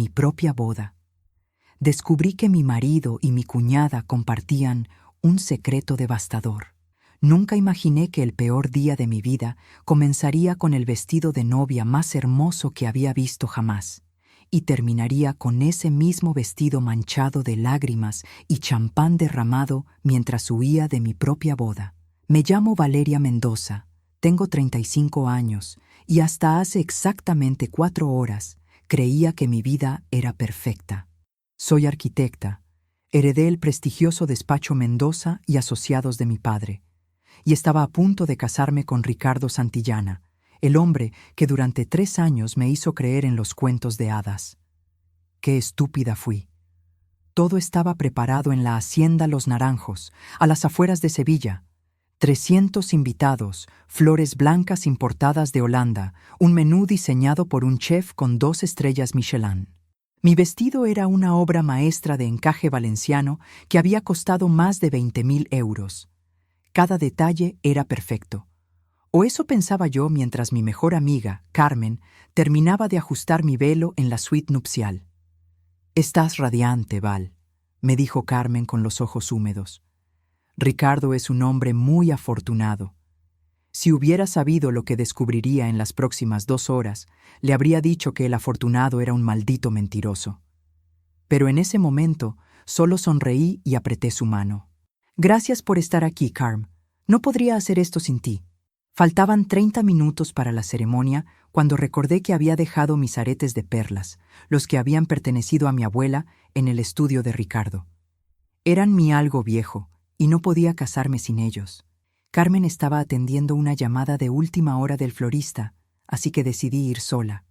mi propia boda. Descubrí que mi marido y mi cuñada compartían un secreto devastador. Nunca imaginé que el peor día de mi vida comenzaría con el vestido de novia más hermoso que había visto jamás, y terminaría con ese mismo vestido manchado de lágrimas y champán derramado mientras huía de mi propia boda. Me llamo Valeria Mendoza, tengo 35 años, y hasta hace exactamente 4 horas creía que mi vida era perfecta. Soy arquitecta, heredé el prestigioso despacho Mendoza y Asociados de mi padre, y estaba a punto de casarme con Ricardo Santillana, el hombre que durante 3 años me hizo creer en los cuentos de hadas. ¡Qué estúpida fui! Todo estaba preparado en la Hacienda Los Naranjos, a las afueras de Sevilla. 300 invitados, flores blancas importadas de Holanda, un menú diseñado por un chef con 2 estrellas Michelin. Mi vestido era una obra maestra de encaje valenciano que había costado más de 20.000 euros. Cada detalle era perfecto. O eso pensaba yo mientras mi mejor amiga, Carmen, terminaba de ajustar mi velo en la suite nupcial. «Estás radiante, Val», me dijo Carmen con los ojos húmedos. «Ricardo es un hombre muy afortunado. Si hubiera sabido lo que descubriría en las próximas 2 horas, le habría dicho que el afortunado era un maldito mentiroso. Pero en ese momento solo sonreí y apreté su mano. «Gracias por estar aquí, Carm. No podría hacer esto sin ti». Faltaban 30 minutos para la ceremonia cuando recordé que había dejado mis aretes de perlas, los que habían pertenecido a mi abuela, en el estudio de Ricardo. Eran mi algo viejo, y no podía casarme sin ellos. Carmen estaba atendiendo una llamada de última hora del florista, así que decidí ir sola.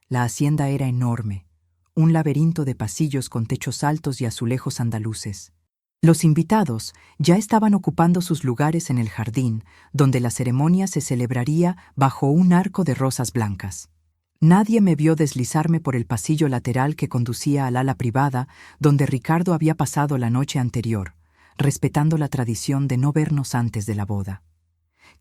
La hacienda era enorme, un laberinto de pasillos con techos altos y azulejos andaluces. Los invitados ya estaban ocupando sus lugares en el jardín, donde la ceremonia se celebraría bajo un arco de rosas blancas. Nadie me vio deslizarme por el pasillo lateral que conducía al ala privada, donde Ricardo había pasado la noche anterior, respetando la tradición de no vernos antes de la boda.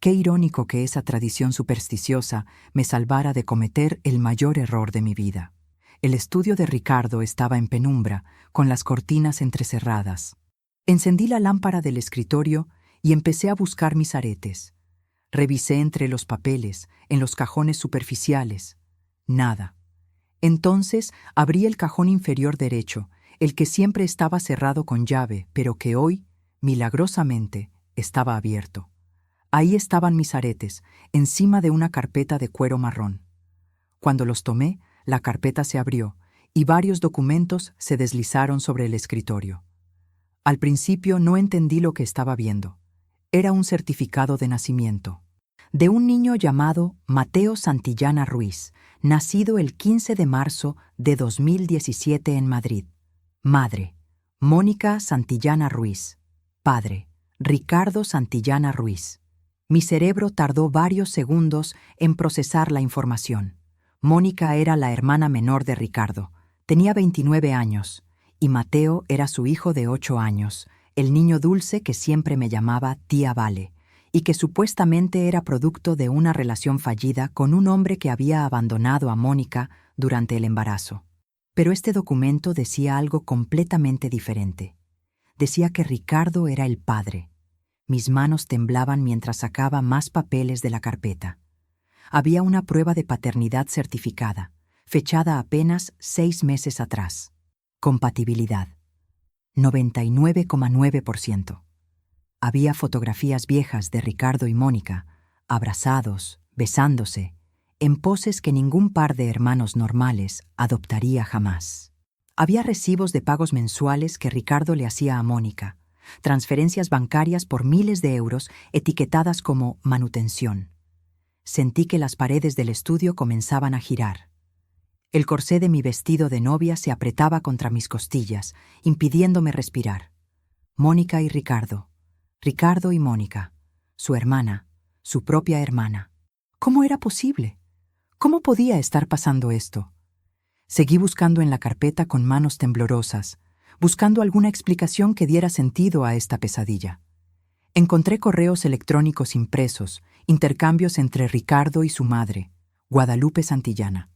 Qué irónico que esa tradición supersticiosa me salvara de cometer el mayor error de mi vida. El estudio de Ricardo estaba en penumbra, con las cortinas entrecerradas. Encendí la lámpara del escritorio y empecé a buscar mis aretes. Revisé entre los papeles, en los cajones superficiales. Nada. Entonces abrí el cajón inferior derecho, el que siempre estaba cerrado con llave, pero que hoy, milagrosamente, estaba abierto. Ahí estaban mis aretes, encima de una carpeta de cuero marrón. Cuando los tomé, la carpeta se abrió y varios documentos se deslizaron sobre el escritorio. Al principio no entendí lo que estaba viendo. Era un certificado de nacimiento de un niño llamado Mateo Santillana Ruiz, nacido el 15 de marzo de 2017 en Madrid. Madre: Mónica Santillana Ruiz. Padre: Ricardo Santillana Ruiz. Mi cerebro tardó varios segundos en procesar la información. Mónica era la hermana menor de Ricardo. Tenía 29 años. Y Mateo era su hijo de 8 años, el niño dulce que siempre me llamaba tía Vale, y que supuestamente era producto de una relación fallida con un hombre que había abandonado a Mónica durante el embarazo. Pero este documento decía algo completamente diferente. Decía que Ricardo era el padre. Mis manos temblaban mientras sacaba más papeles de la carpeta. Había una prueba de paternidad certificada, fechada apenas 6 meses atrás. Compatibilidad: 99,9%. Había fotografías viejas de Ricardo y Mónica, abrazados, besándose, en poses que ningún par de hermanos normales adoptaría jamás. Había recibos de pagos mensuales que Ricardo le hacía a Mónica, transferencias bancarias por miles de euros etiquetadas como manutención. Sentí que las paredes del estudio comenzaban a girar. El corsé de mi vestido de novia se apretaba contra mis costillas, impidiéndome respirar. Mónica y Ricardo. Ricardo y Mónica. Su hermana. Su propia hermana. ¿Cómo era posible? ¿Cómo podía estar pasando esto? Seguí buscando en la carpeta con manos temblorosas, buscando alguna explicación que diera sentido a esta pesadilla. Encontré correos electrónicos impresos, intercambios entre Ricardo y su madre, Guadalupe Santillana.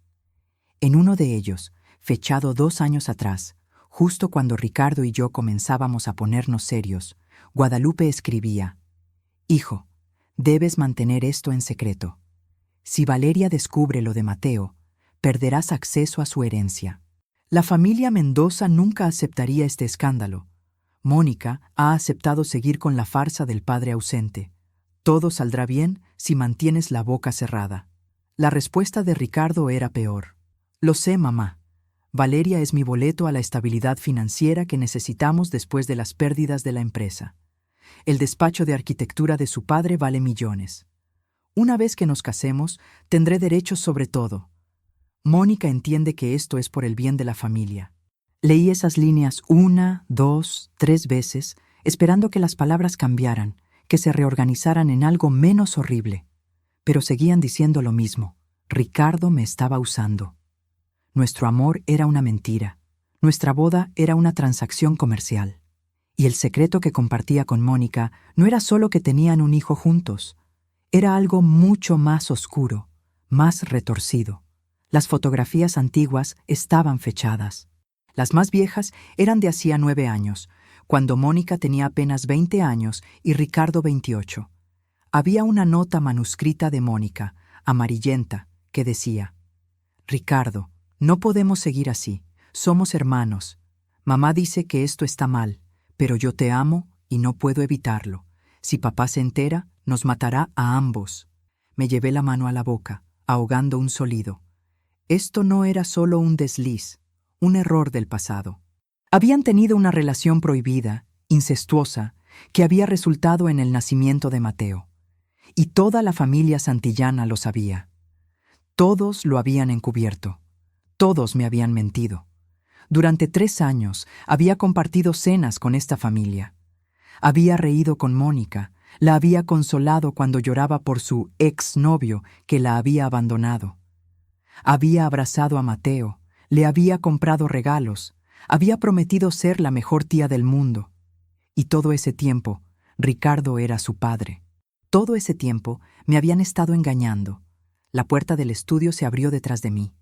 En uno de ellos, fechado 2 años atrás, justo cuando Ricardo y yo comenzábamos a ponernos serios. Guadalupe escribía: «Hijo, debes mantener esto en secreto. Si Valeria descubre lo de Mateo, perderás acceso a su herencia». La familia Mendoza nunca aceptaría este escándalo. Mónica ha aceptado seguir con la farsa del padre ausente. Todo saldrá bien si mantienes la boca cerrada. La respuesta de Ricardo era peor. Lo sé, mamá. Valeria es mi boleto a la estabilidad financiera que necesitamos después de las pérdidas de la empresa. El despacho de arquitectura de su padre vale millones. Una vez que nos casemos, tendré derechos sobre todo. Mónica entiende que esto es por el bien de la familia. Leí esas líneas 1, 2, 3 veces, esperando que las palabras cambiaran, que se reorganizaran en algo menos horrible. Pero seguían diciendo lo mismo. Ricardo me estaba usando. Nuestro amor era una mentira. Nuestra boda era una transacción comercial. Y el secreto que compartía con Mónica no era solo que tenían un hijo juntos. Era algo mucho más oscuro, más retorcido. Las fotografías antiguas estaban fechadas. Las más viejas eran de hacía 9 años, cuando Mónica tenía apenas 20 años y Ricardo 28. Había una nota manuscrita de Mónica, amarillenta, que decía: «Ricardo, no podemos seguir así. Somos hermanos. Mamá dice que esto está mal, pero yo te amo y no puedo evitarlo. Si papá se entera, nos matará a ambos». Me llevé la mano a la boca, ahogando un solido. Esto no era solo un desliz, un error del pasado. Habían tenido una relación prohibida, incestuosa, que había resultado en el nacimiento de Mateo. Y toda la familia Santillana lo sabía. Todos lo habían encubierto. Todos me habían mentido. Durante 3 años había compartido cenas con esta familia. Había reído con Mónica, la había consolado cuando lloraba por su exnovio que la había abandonado. Había abrazado a Mateo, le había comprado regalos, había prometido ser la mejor tía del mundo. Y todo ese tiempo, Ricardo era su padre. Todo ese tiempo me habían estado engañando. La puerta del estudio se abrió detrás de mí.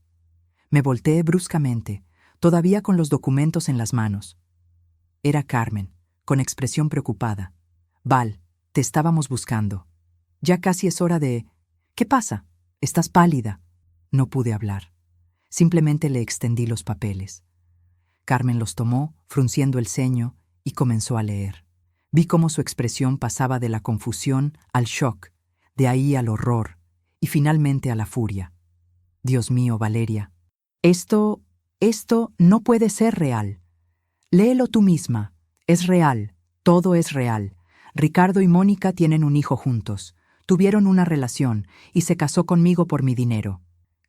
Me volteé bruscamente, todavía con los documentos en las manos. Era Carmen, con expresión preocupada. «Val, te estábamos buscando. Ya casi es hora de... ¿Qué pasa? Estás pálida». No pude hablar. Simplemente le extendí los papeles. Carmen los tomó, frunciendo el ceño, y comenzó a leer. Vi cómo su expresión pasaba de la confusión al shock, de ahí al horror, y finalmente a la furia. «Dios mío, Valeria. Esto no puede ser real. Léelo tú misma. Es real. Todo es real. Ricardo y Mónica tienen un hijo juntos. Tuvieron una relación y se casó conmigo por mi dinero».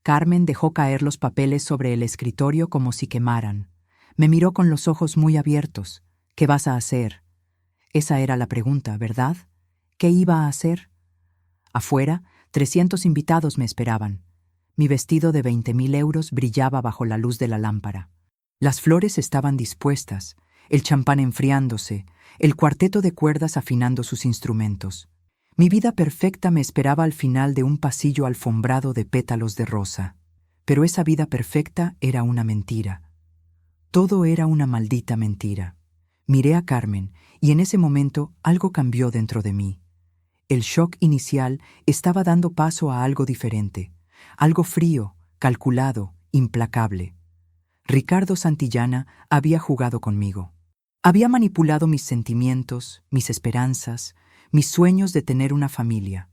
Carmen dejó caer los papeles sobre el escritorio como si quemaran. Me miró con los ojos muy abiertos. «¿Qué vas a hacer?» Esa era la pregunta, ¿verdad? ¿Qué iba a hacer? Afuera, 300 invitados me esperaban. Mi vestido de 20.000 euros brillaba bajo la luz de la lámpara. Las flores estaban dispuestas, el champán enfriándose, el cuarteto de cuerdas afinando sus instrumentos. Mi vida perfecta me esperaba al final de un pasillo alfombrado de pétalos de rosa. Pero esa vida perfecta era una mentira. Todo era una maldita mentira. Miré a Carmen y en ese momento algo cambió dentro de mí. El shock inicial estaba dando paso a algo diferente, algo frío, calculado, implacable. Ricardo Santillana había jugado conmigo. Había manipulado mis sentimientos, mis esperanzas, mis sueños de tener una familia.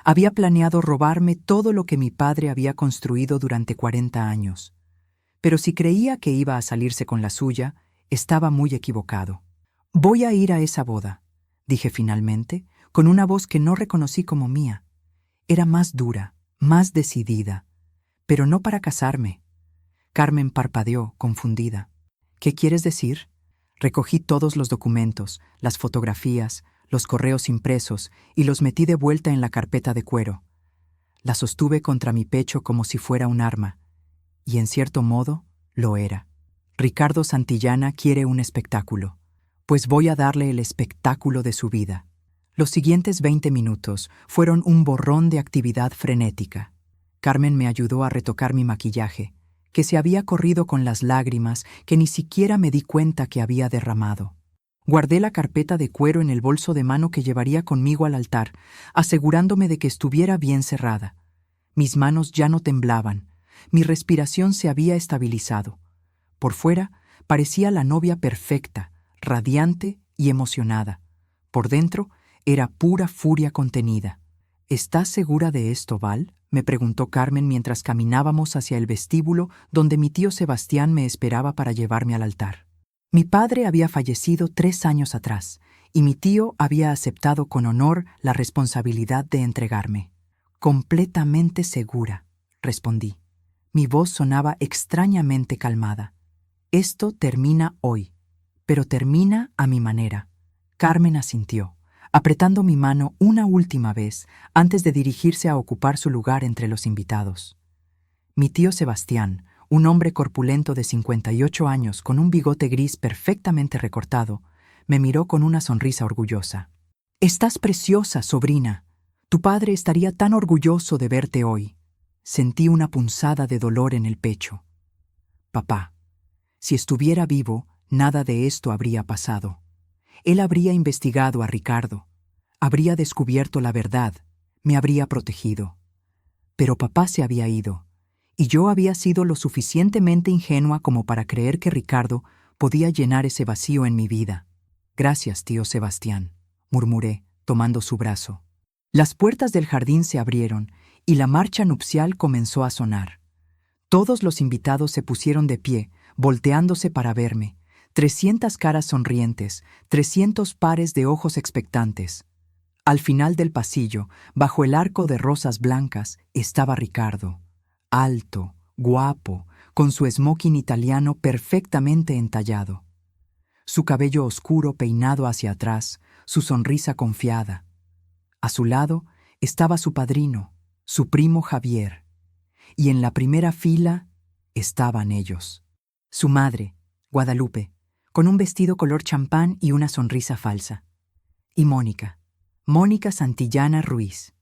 Había planeado robarme todo lo que mi padre había construido durante 40 años. Pero si creía que iba a salirse con la suya, estaba muy equivocado. «Voy a ir a esa boda», dije finalmente, con una voz que no reconocí como mía. Era más dura, más decidida, pero no para casarme. Carmen parpadeó, confundida. «¿Qué quieres decir?» Recogí todos los documentos, las fotografías, los correos impresos y los metí de vuelta en la carpeta de cuero. La sostuve contra mi pecho como si fuera un arma, y en cierto modo lo era. Ricardo Santillana quiere un espectáculo, pues voy a darle el espectáculo de su vida. Los siguientes 20 minutos fueron un borrón de actividad frenética. Carmen me ayudó a retocar mi maquillaje, que se había corrido con las lágrimas que ni siquiera me di cuenta que había derramado. Guardé la carpeta de cuero en el bolso de mano que llevaría conmigo al altar, asegurándome de que estuviera bien cerrada. Mis manos ya no temblaban, mi respiración se había estabilizado. Por fuera parecía la novia perfecta, radiante y emocionada. Por dentro era pura furia contenida. ¿Estás segura de esto, Val?, me preguntó Carmen mientras caminábamos hacia el vestíbulo donde mi tío Sebastián me esperaba para llevarme al altar. Mi padre había fallecido 3 años atrás, y mi tío había aceptado con honor la responsabilidad de entregarme. Completamente segura, respondí. Mi voz sonaba extrañamente calmada. Esto termina hoy, pero termina a mi manera. Carmen asintió, apretando mi mano una última vez antes de dirigirse a ocupar su lugar entre los invitados. Mi tío Sebastián, un hombre corpulento de 58 años con un bigote gris perfectamente recortado, me miró con una sonrisa orgullosa. «Estás preciosa, sobrina. Tu padre estaría tan orgulloso de verte hoy». Sentí una punzada de dolor en el pecho. Papá, si estuviera vivo, nada de esto habría pasado. Él habría investigado a Ricardo, habría descubierto la verdad, me habría protegido. Pero papá se había ido, y yo había sido lo suficientemente ingenua como para creer que Ricardo podía llenar ese vacío en mi vida. «Gracias, tío Sebastián», murmuré, tomando su brazo. Las puertas del jardín se abrieron y la marcha nupcial comenzó a sonar. Todos los invitados se pusieron de pie, volteándose para verme. 300 caras sonrientes, 300 pares de ojos expectantes. Al final del pasillo, bajo el arco de rosas blancas, estaba Ricardo. Alto, guapo, con su smoking italiano perfectamente entallado. Su cabello oscuro peinado hacia atrás, su sonrisa confiada. A su lado estaba su padrino, su primo Javier. Y en la primera fila estaban ellos. Su madre, Guadalupe, con un vestido color champán y una sonrisa falsa. Y Mónica Santillana Ruiz.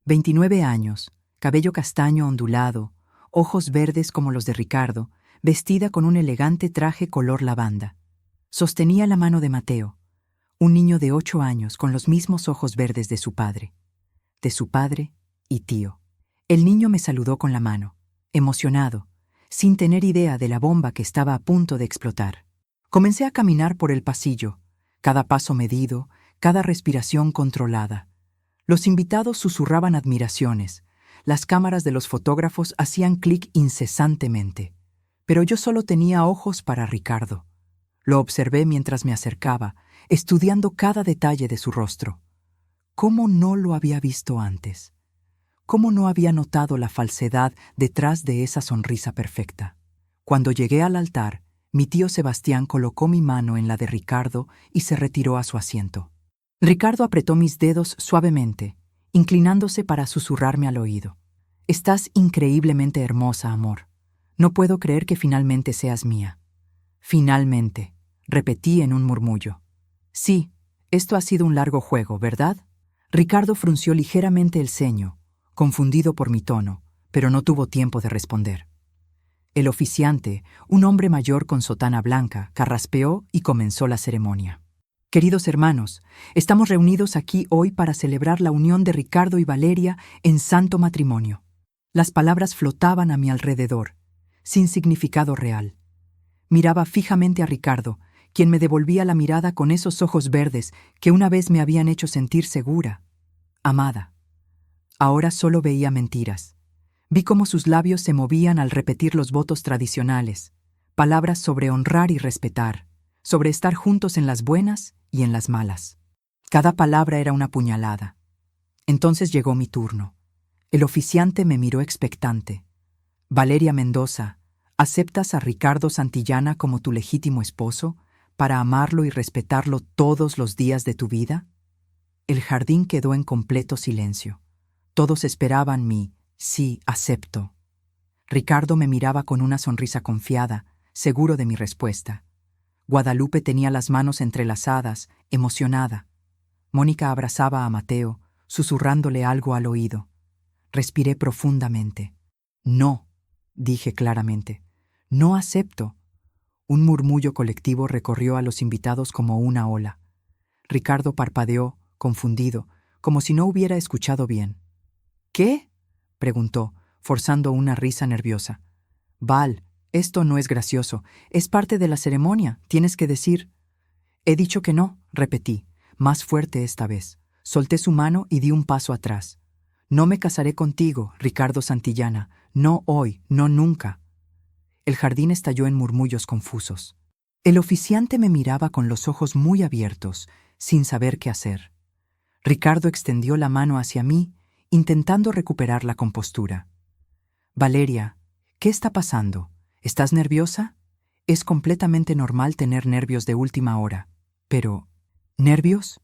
29 años, cabello castaño ondulado, ojos verdes como los de Ricardo, vestida con un elegante traje color lavanda. Sostenía la mano de Mateo, un niño de 8 años con los mismos ojos verdes de su padre y tío. El niño me saludó con la mano, emocionado, sin tener idea de la bomba que estaba a punto de explotar. Comencé a caminar por el pasillo, cada paso medido, cada respiración controlada. Los invitados susurraban admiraciones, las cámaras de los fotógrafos hacían clic incesantemente, pero yo solo tenía ojos para Ricardo. Lo observé mientras me acercaba, estudiando cada detalle de su rostro. ¿Cómo no lo había visto antes? ¿Cómo no había notado la falsedad detrás de esa sonrisa perfecta? Cuando llegué al altar, mi tío Sebastián colocó mi mano en la de Ricardo y se retiró a su asiento. Ricardo apretó mis dedos suavemente, inclinándose para susurrarme al oído. «Estás increíblemente hermosa, amor. No puedo creer que finalmente seas mía». «Finalmente», repetí en un murmullo. «Sí, esto ha sido un largo juego, ¿verdad?» Ricardo frunció ligeramente el ceño, confundido por mi tono, pero no tuvo tiempo de responder. El oficiante, un hombre mayor con sotana blanca, carraspeó y comenzó la ceremonia. «Queridos hermanos, estamos reunidos aquí hoy para celebrar la unión de Ricardo y Valeria en santo matrimonio». Las palabras flotaban a mi alrededor, sin significado real. Miraba fijamente a Ricardo, quien me devolvía la mirada con esos ojos verdes que una vez me habían hecho sentir segura, amada. Ahora solo veía mentiras. Vi cómo sus labios se movían al repetir los votos tradicionales, palabras sobre honrar y respetar, sobre estar juntos en las buenas y en las malas. Cada palabra era una puñalada. Entonces llegó mi turno. El oficiante me miró expectante. «Valeria Mendoza, ¿aceptas a Ricardo Santillana como tu legítimo esposo para amarlo y respetarlo todos los días de tu vida?» El jardín quedó en completo silencio. Todos esperaban mi «sí, acepto». Ricardo me miraba con una sonrisa confiada, seguro de mi respuesta. Guadalupe tenía las manos entrelazadas, emocionada. Mónica abrazaba a Mateo, susurrándole algo al oído. Respiré profundamente. «No», dije claramente. No acepto. Un murmullo colectivo recorrió a los invitados como una ola. Ricardo parpadeó, confundido, como si no hubiera escuchado bien. ¿Qué? Preguntó, forzando una risa nerviosa. Val, esto no es gracioso. Es parte de la ceremonia. Tienes que decir... He dicho que no, repetí, más fuerte esta vez. Solté su mano y di un paso atrás. No me casaré contigo, Ricardo Santillana. No hoy, no nunca. El jardín estalló en murmullos confusos. El oficiante me miraba con los ojos muy abiertos, sin saber qué hacer. Ricardo extendió la mano hacia mí, intentando recuperar la compostura. Valeria, ¿qué está pasando? ¿Estás nerviosa? Es completamente normal tener nervios de última hora. Pero, ¿nervios?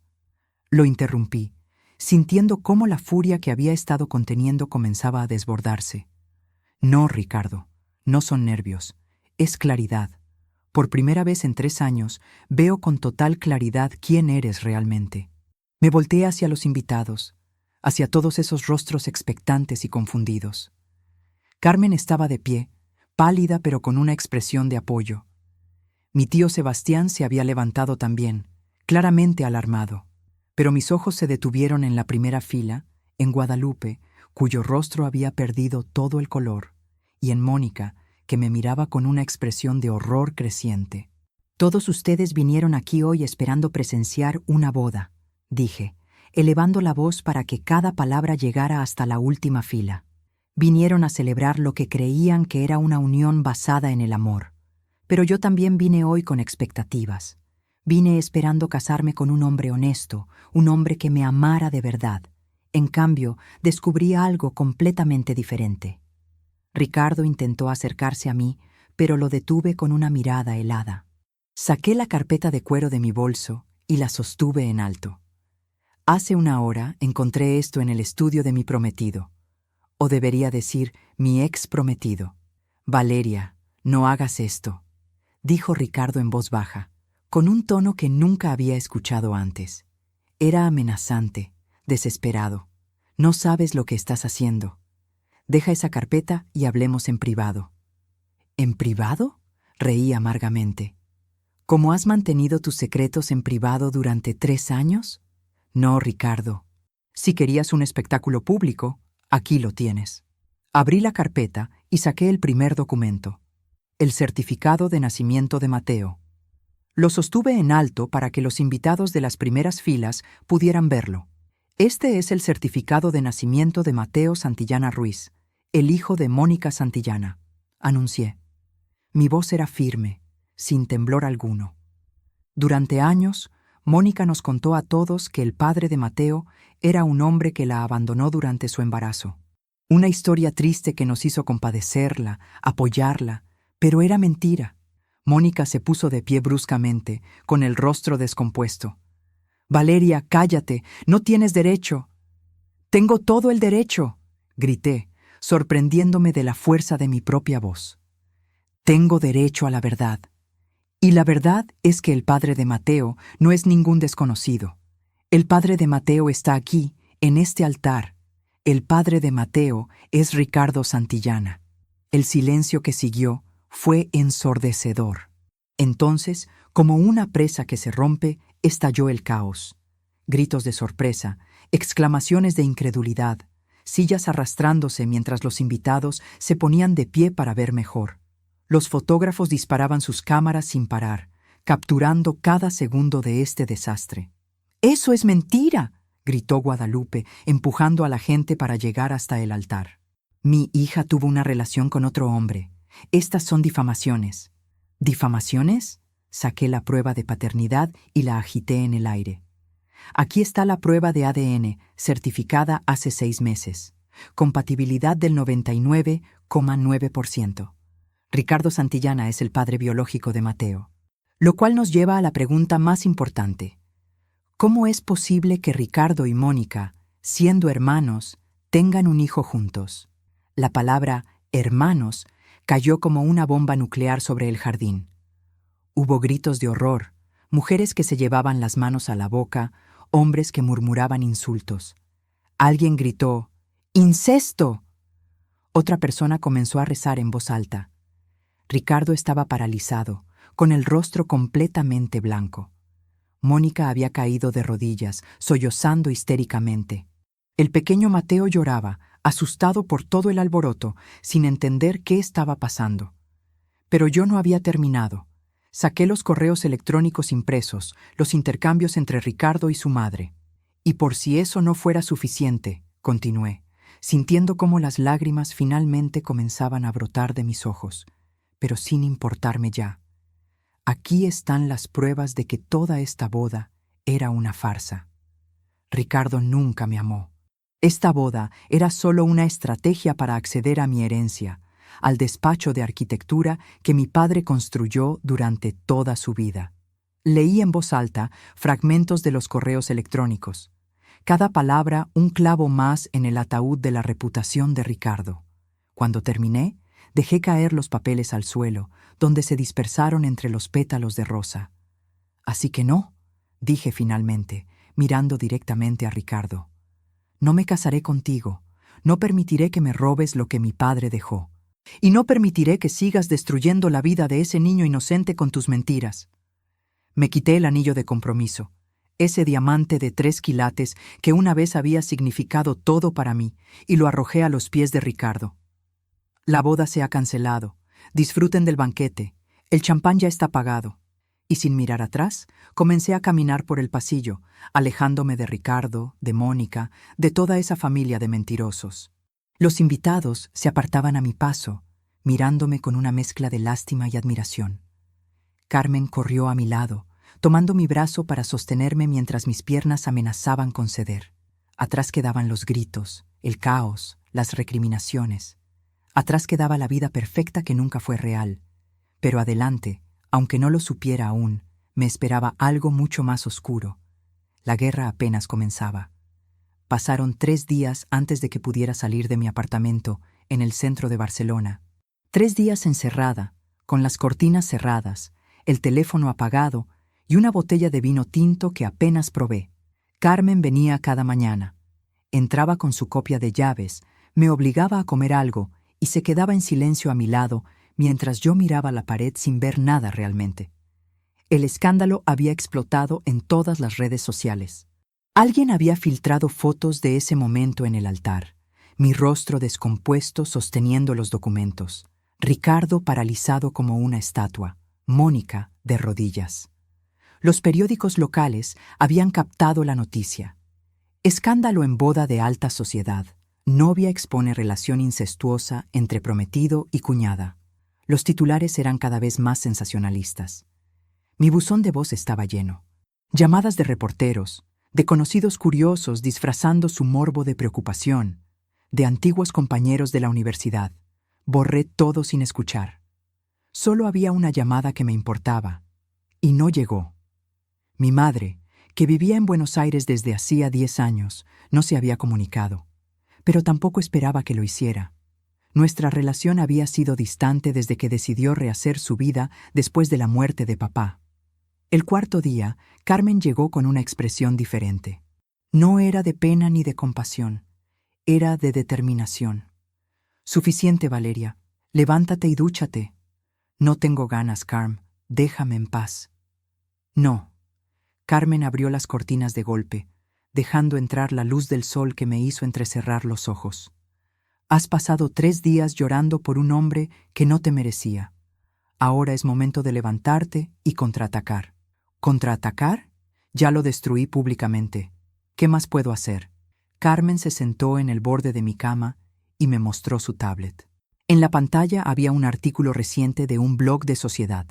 Lo interrumpí, sintiendo cómo la furia que había estado conteniendo comenzaba a desbordarse. No, Ricardo, no son nervios, es claridad. Por primera vez en 3 años, veo con total claridad quién eres realmente. Me volteé hacia los invitados, hacia todos esos rostros expectantes y confundidos. Carmen estaba de pie, pálida pero con una expresión de apoyo. Mi tío Sebastián se había levantado también, claramente alarmado. Pero mis ojos se detuvieron en la primera fila, en Guadalupe, cuyo rostro había perdido todo el color, y en Mónica, que me miraba con una expresión de horror creciente. Todos ustedes vinieron aquí hoy esperando presenciar una boda, dije, elevando la voz para que cada palabra llegara hasta la última fila. Vinieron a celebrar lo que creían que era una unión basada en el amor. Pero yo también vine hoy con expectativas. Vine esperando casarme con un hombre honesto, un hombre que me amara de verdad. En cambio, descubrí algo completamente diferente. Ricardo intentó acercarse a mí, pero lo detuve con una mirada helada. Saqué la carpeta de cuero de mi bolso y la sostuve en alto. Hace 1 hora encontré esto en el estudio de mi prometido. O debería decir, mi ex prometido. Valeria, no hagas esto, dijo Ricardo en voz baja, con un tono que nunca había escuchado antes. Era amenazante, desesperado. No sabes lo que estás haciendo. Deja esa carpeta y hablemos en privado. ¿En privado? Reí amargamente. ¿Cómo has mantenido tus secretos en privado durante 3 años? No, Ricardo. Si querías un espectáculo público, aquí lo tienes. Abrí la carpeta y saqué el primer documento. El certificado de nacimiento de Mateo. Lo sostuve en alto para que los invitados de las primeras filas pudieran verlo. Este es el certificado de nacimiento de Mateo Santillana Ruiz, el hijo de Mónica Santillana, anuncié. Mi voz era firme, sin temblor alguno. Durante años, Mónica nos contó a todos que el padre de Mateo era un hombre que la abandonó durante su embarazo. Una historia triste que nos hizo compadecerla, apoyarla, pero era mentira. Mónica se puso de pie bruscamente, con el rostro descompuesto. Valeria, cállate, no tienes derecho. Tengo todo el derecho, grité, sorprendiéndome de la fuerza de mi propia voz. Tengo derecho a la verdad. Y la verdad es que el padre de Mateo no es ningún desconocido. El padre de Mateo está aquí, en este altar. El padre de Mateo es Ricardo Santillana. El silencio que siguió fue ensordecedor. Entonces, como una presa que se rompe, estalló el caos. Gritos de sorpresa, exclamaciones de incredulidad, sillas arrastrándose mientras los invitados se ponían de pie para ver mejor. Los fotógrafos disparaban sus cámaras sin parar, capturando cada segundo de este desastre. ¡Eso es mentira!, gritó Guadalupe, empujando a la gente para llegar hasta el altar. Mi hija tuvo una relación con otro hombre. Estas son difamaciones. ¿Difamaciones? Saqué la prueba de paternidad y la agité en el aire. Aquí está la prueba de ADN, certificada hace 6 meses. Compatibilidad del 99,9%. Ricardo Santillana es el padre biológico de Mateo. Lo cual nos lleva a la pregunta más importante. ¿Cómo es posible que Ricardo y Mónica, siendo hermanos, tengan un hijo juntos? La palabra hermanos cayó como una bomba nuclear sobre el jardín. Hubo gritos de horror, mujeres que se llevaban las manos a la boca, hombres que murmuraban insultos. Alguien gritó, ¡incesto! Otra persona comenzó a rezar en voz alta. Ricardo estaba paralizado, con el rostro completamente blanco. Mónica había caído de rodillas, sollozando histéricamente. El pequeño Mateo lloraba, asustado por todo el alboroto, sin entender qué estaba pasando. Pero yo no había terminado. Saqué los correos electrónicos impresos, los intercambios entre Ricardo y su madre. Y por si eso no fuera suficiente, continué, sintiendo cómo las lágrimas finalmente comenzaban a brotar de mis ojos, pero sin importarme ya. Aquí están las pruebas de que toda esta boda era una farsa. Ricardo nunca me amó. Esta boda era solo una estrategia para acceder a mi herencia, al despacho de arquitectura que mi padre construyó durante toda su vida. Leí en voz alta fragmentos de los correos electrónicos. Cada palabra un clavo más en el ataúd de la reputación de Ricardo. Cuando terminé, dejé caer los papeles al suelo, donde se dispersaron entre los pétalos de rosa. Así que no, dije finalmente, mirando directamente a Ricardo. No me casaré contigo, no permitiré que me robes lo que mi padre dejó. Y no permitiré que sigas destruyendo la vida de ese niño inocente con tus mentiras. Me quité el anillo de compromiso, ese diamante de 3 quilates que una vez había significado todo para mí, y lo arrojé a los pies de Ricardo. La boda se ha cancelado. Disfruten del banquete. El champán ya está pagado. Y sin mirar atrás, comencé a caminar por el pasillo, alejándome de Ricardo, de Mónica, de toda esa familia de mentirosos. Los invitados se apartaban a mi paso, mirándome con una mezcla de lástima y admiración. Carmen corrió a mi lado, tomando mi brazo para sostenerme mientras mis piernas amenazaban con ceder. Atrás quedaban los gritos, el caos, las recriminaciones. Atrás quedaba la vida perfecta que nunca fue real. Pero adelante, aunque no lo supiera aún, me esperaba algo mucho más oscuro. La guerra apenas comenzaba. Pasaron 3 días antes de que pudiera salir de mi apartamento en el centro de Barcelona. 3 días encerrada, con las cortinas cerradas, el teléfono apagado y una botella de vino tinto que apenas probé. Carmen venía cada mañana. Entraba con su copia de llaves, me obligaba a comer algo y se quedaba en silencio a mi lado mientras yo miraba la pared sin ver nada realmente. El escándalo había explotado en todas las redes sociales. Alguien había filtrado fotos de ese momento en el altar, mi rostro descompuesto sosteniendo los documentos, Ricardo paralizado como una estatua, Mónica de rodillas. Los periódicos locales habían captado la noticia. Escándalo en boda de alta sociedad. Novia expone relación incestuosa entre prometido y cuñada. Los titulares eran cada vez más sensacionalistas. Mi buzón de voz estaba lleno. Llamadas de reporteros, de conocidos curiosos disfrazando su morbo de preocupación, de antiguos compañeros de la universidad. Borré todo sin escuchar. Solo había una llamada que me importaba, y no llegó. Mi madre, que vivía en Buenos Aires desde hacía 10 años, no se había comunicado, pero tampoco esperaba que lo hiciera. Nuestra relación había sido distante desde que decidió rehacer su vida después de la muerte de papá. El 4.º día, Carmen llegó con una expresión diferente. No era de pena ni de compasión, era de determinación. Suficiente, Valeria. Levántate y dúchate. No tengo ganas, Carm. Déjame en paz. No. Carmen abrió las cortinas de golpe, dejando entrar la luz del sol que me hizo entrecerrar los ojos. Has pasado 3 días llorando por un hombre que no te merecía. Ahora es momento de levantarte y contraatacar. ¿Contraatacar? Ya lo destruí públicamente. ¿Qué más puedo hacer? Carmen se sentó en el borde de mi cama y me mostró su tablet. En la pantalla había un artículo reciente de un blog de sociedad.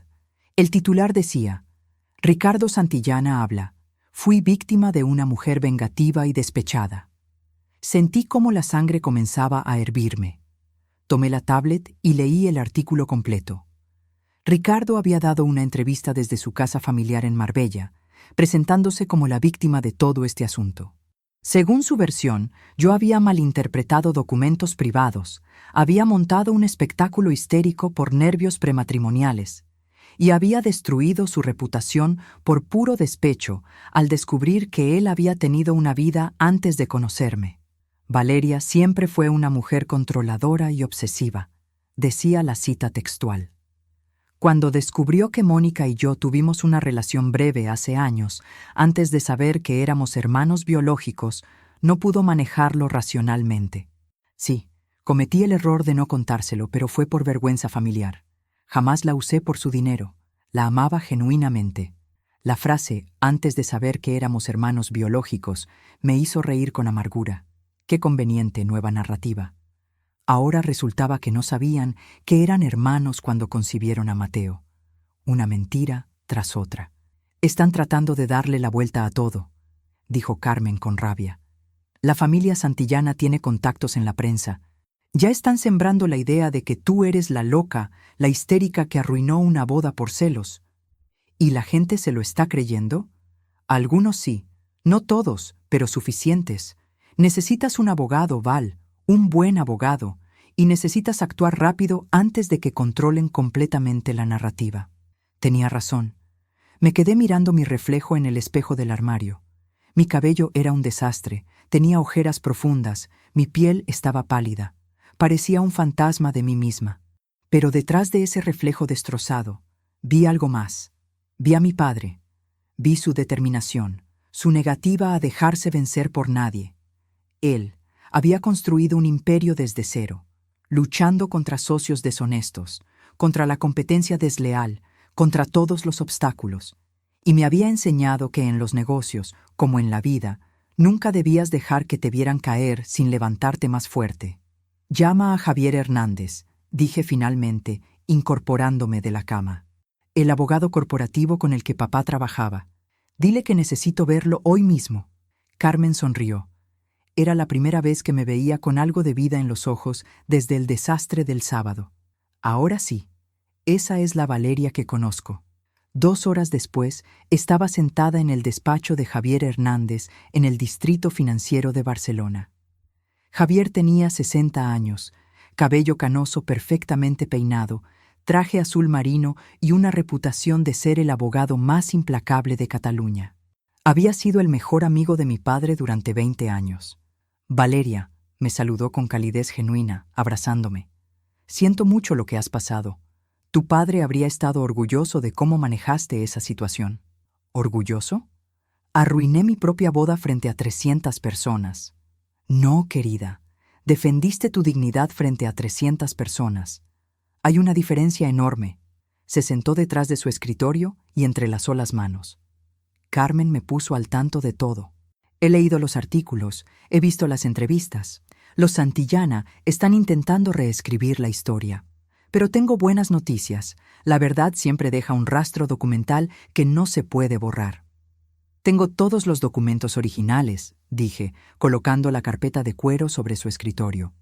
El titular decía: Ricardo Santillana habla. Fui víctima de una mujer vengativa y despechada. Sentí cómo la sangre comenzaba a hervirme. Tomé la tablet y leí el artículo completo. Ricardo había dado una entrevista desde su casa familiar en Marbella, presentándose como la víctima de todo este asunto. Según su versión, yo había malinterpretado documentos privados, había montado un espectáculo histérico por nervios prematrimoniales y había destruido su reputación por puro despecho al descubrir que él había tenido una vida antes de conocerme. Valeria siempre fue una mujer controladora y obsesiva, decía la cita textual. Cuando descubrió que Mónica y yo tuvimos una relación breve hace años, antes de saber que éramos hermanos biológicos, no pudo manejarlo racionalmente. Sí, cometí el error de no contárselo, pero fue por vergüenza familiar. Jamás la usé por su dinero. La amaba genuinamente. La frase, antes de saber que éramos hermanos biológicos, me hizo reír con amargura. Qué conveniente nueva narrativa. Ahora resultaba que no sabían que eran hermanos cuando concibieron a Mateo. Una mentira tras otra. Están tratando de darle la vuelta a todo, dijo Carmen con rabia. La familia Santillana tiene contactos en la prensa. Ya están sembrando la idea de que tú eres la loca, la histérica que arruinó una boda por celos. ¿Y la gente se lo está creyendo? Algunos sí, no todos, pero suficientes. Necesitas un abogado, Val, un buen abogado, y necesitas actuar rápido antes de que controlen completamente la narrativa. Tenía razón. Me quedé mirando mi reflejo en el espejo del armario. Mi cabello era un desastre, tenía ojeras profundas, mi piel estaba pálida. Parecía un fantasma de mí misma. Pero detrás de ese reflejo destrozado, vi algo más. Vi a mi padre. Vi su determinación, su negativa a dejarse vencer por nadie. Él había construido un imperio desde cero, luchando contra socios deshonestos, contra la competencia desleal, contra todos los obstáculos, y me había enseñado que en los negocios, como en la vida, nunca debías dejar que te vieran caer sin levantarte más fuerte. Llama a Javier Hernández, dije finalmente, incorporándome de la cama. El abogado corporativo con el que papá trabajaba. Dile que necesito verlo hoy mismo. Carmen sonrió. Era la primera vez que me veía con algo de vida en los ojos desde el desastre del sábado. Ahora sí, esa es la Valeria que conozco. 2 horas después, estaba sentada en el despacho de Javier Hernández en el Distrito Financiero de Barcelona. Javier tenía 60 años, cabello canoso perfectamente peinado, traje azul marino y una reputación de ser el abogado más implacable de Cataluña. Había sido el mejor amigo de mi padre durante 20 años. Valeria, me saludó con calidez genuina, abrazándome. Siento mucho lo que has pasado. Tu padre habría estado orgulloso de cómo manejaste esa situación. ¿Orgulloso? Arruiné mi propia boda frente a 300 personas. No, querida. Defendiste tu dignidad frente a 300 personas. Hay una diferencia enorme. Se sentó detrás de su escritorio y entrelazó las manos. Carmen me puso al tanto de todo. He leído los artículos, he visto las entrevistas. Los Santillana están intentando reescribir la historia. Pero tengo buenas noticias. La verdad siempre deja un rastro documental que no se puede borrar. Tengo todos los documentos originales, dije, colocando la carpeta de cuero sobre su escritorio.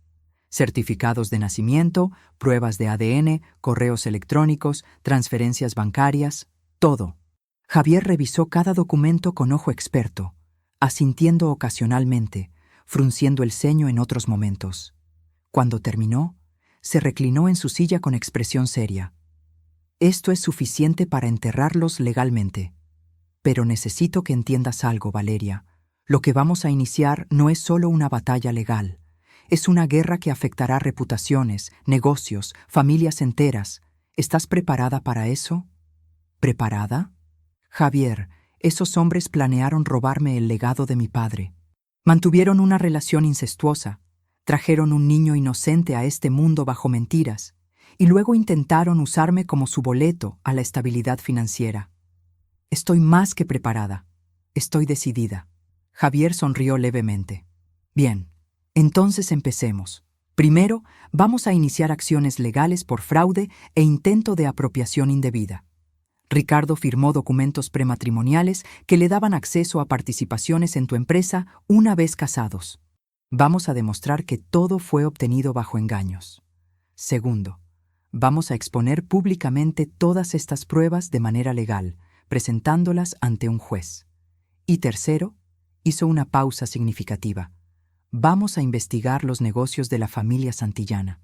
Certificados de nacimiento, pruebas de ADN, correos electrónicos, transferencias bancarias, todo. Javier revisó cada documento con ojo experto, asintiendo ocasionalmente, frunciendo el ceño en otros momentos. Cuando terminó, se reclinó en su silla con expresión seria. Esto es suficiente para enterrarlos legalmente. Pero necesito que entiendas algo, Valeria. Lo que vamos a iniciar no es solo una batalla legal. Es una guerra que afectará reputaciones, negocios, familias enteras. ¿Estás preparada para eso? ¿Preparada? Javier, esos hombres planearon robarme el legado de mi padre. Mantuvieron una relación incestuosa. Trajeron un niño inocente a este mundo bajo mentiras. Y luego intentaron usarme como su boleto a la estabilidad financiera. Estoy más que preparada. Estoy decidida. Javier sonrió levemente. Bien, entonces empecemos. Primero, vamos a iniciar acciones legales por fraude e intento de apropiación indebida. Ricardo firmó documentos prematrimoniales que le daban acceso a participaciones en tu empresa una vez casados. Vamos a demostrar que todo fue obtenido bajo engaños. Segundo, vamos a exponer públicamente todas estas pruebas de manera legal, presentándolas ante un juez. Y tercero, hizo una pausa significativa. Vamos a investigar los negocios de la familia Santillana.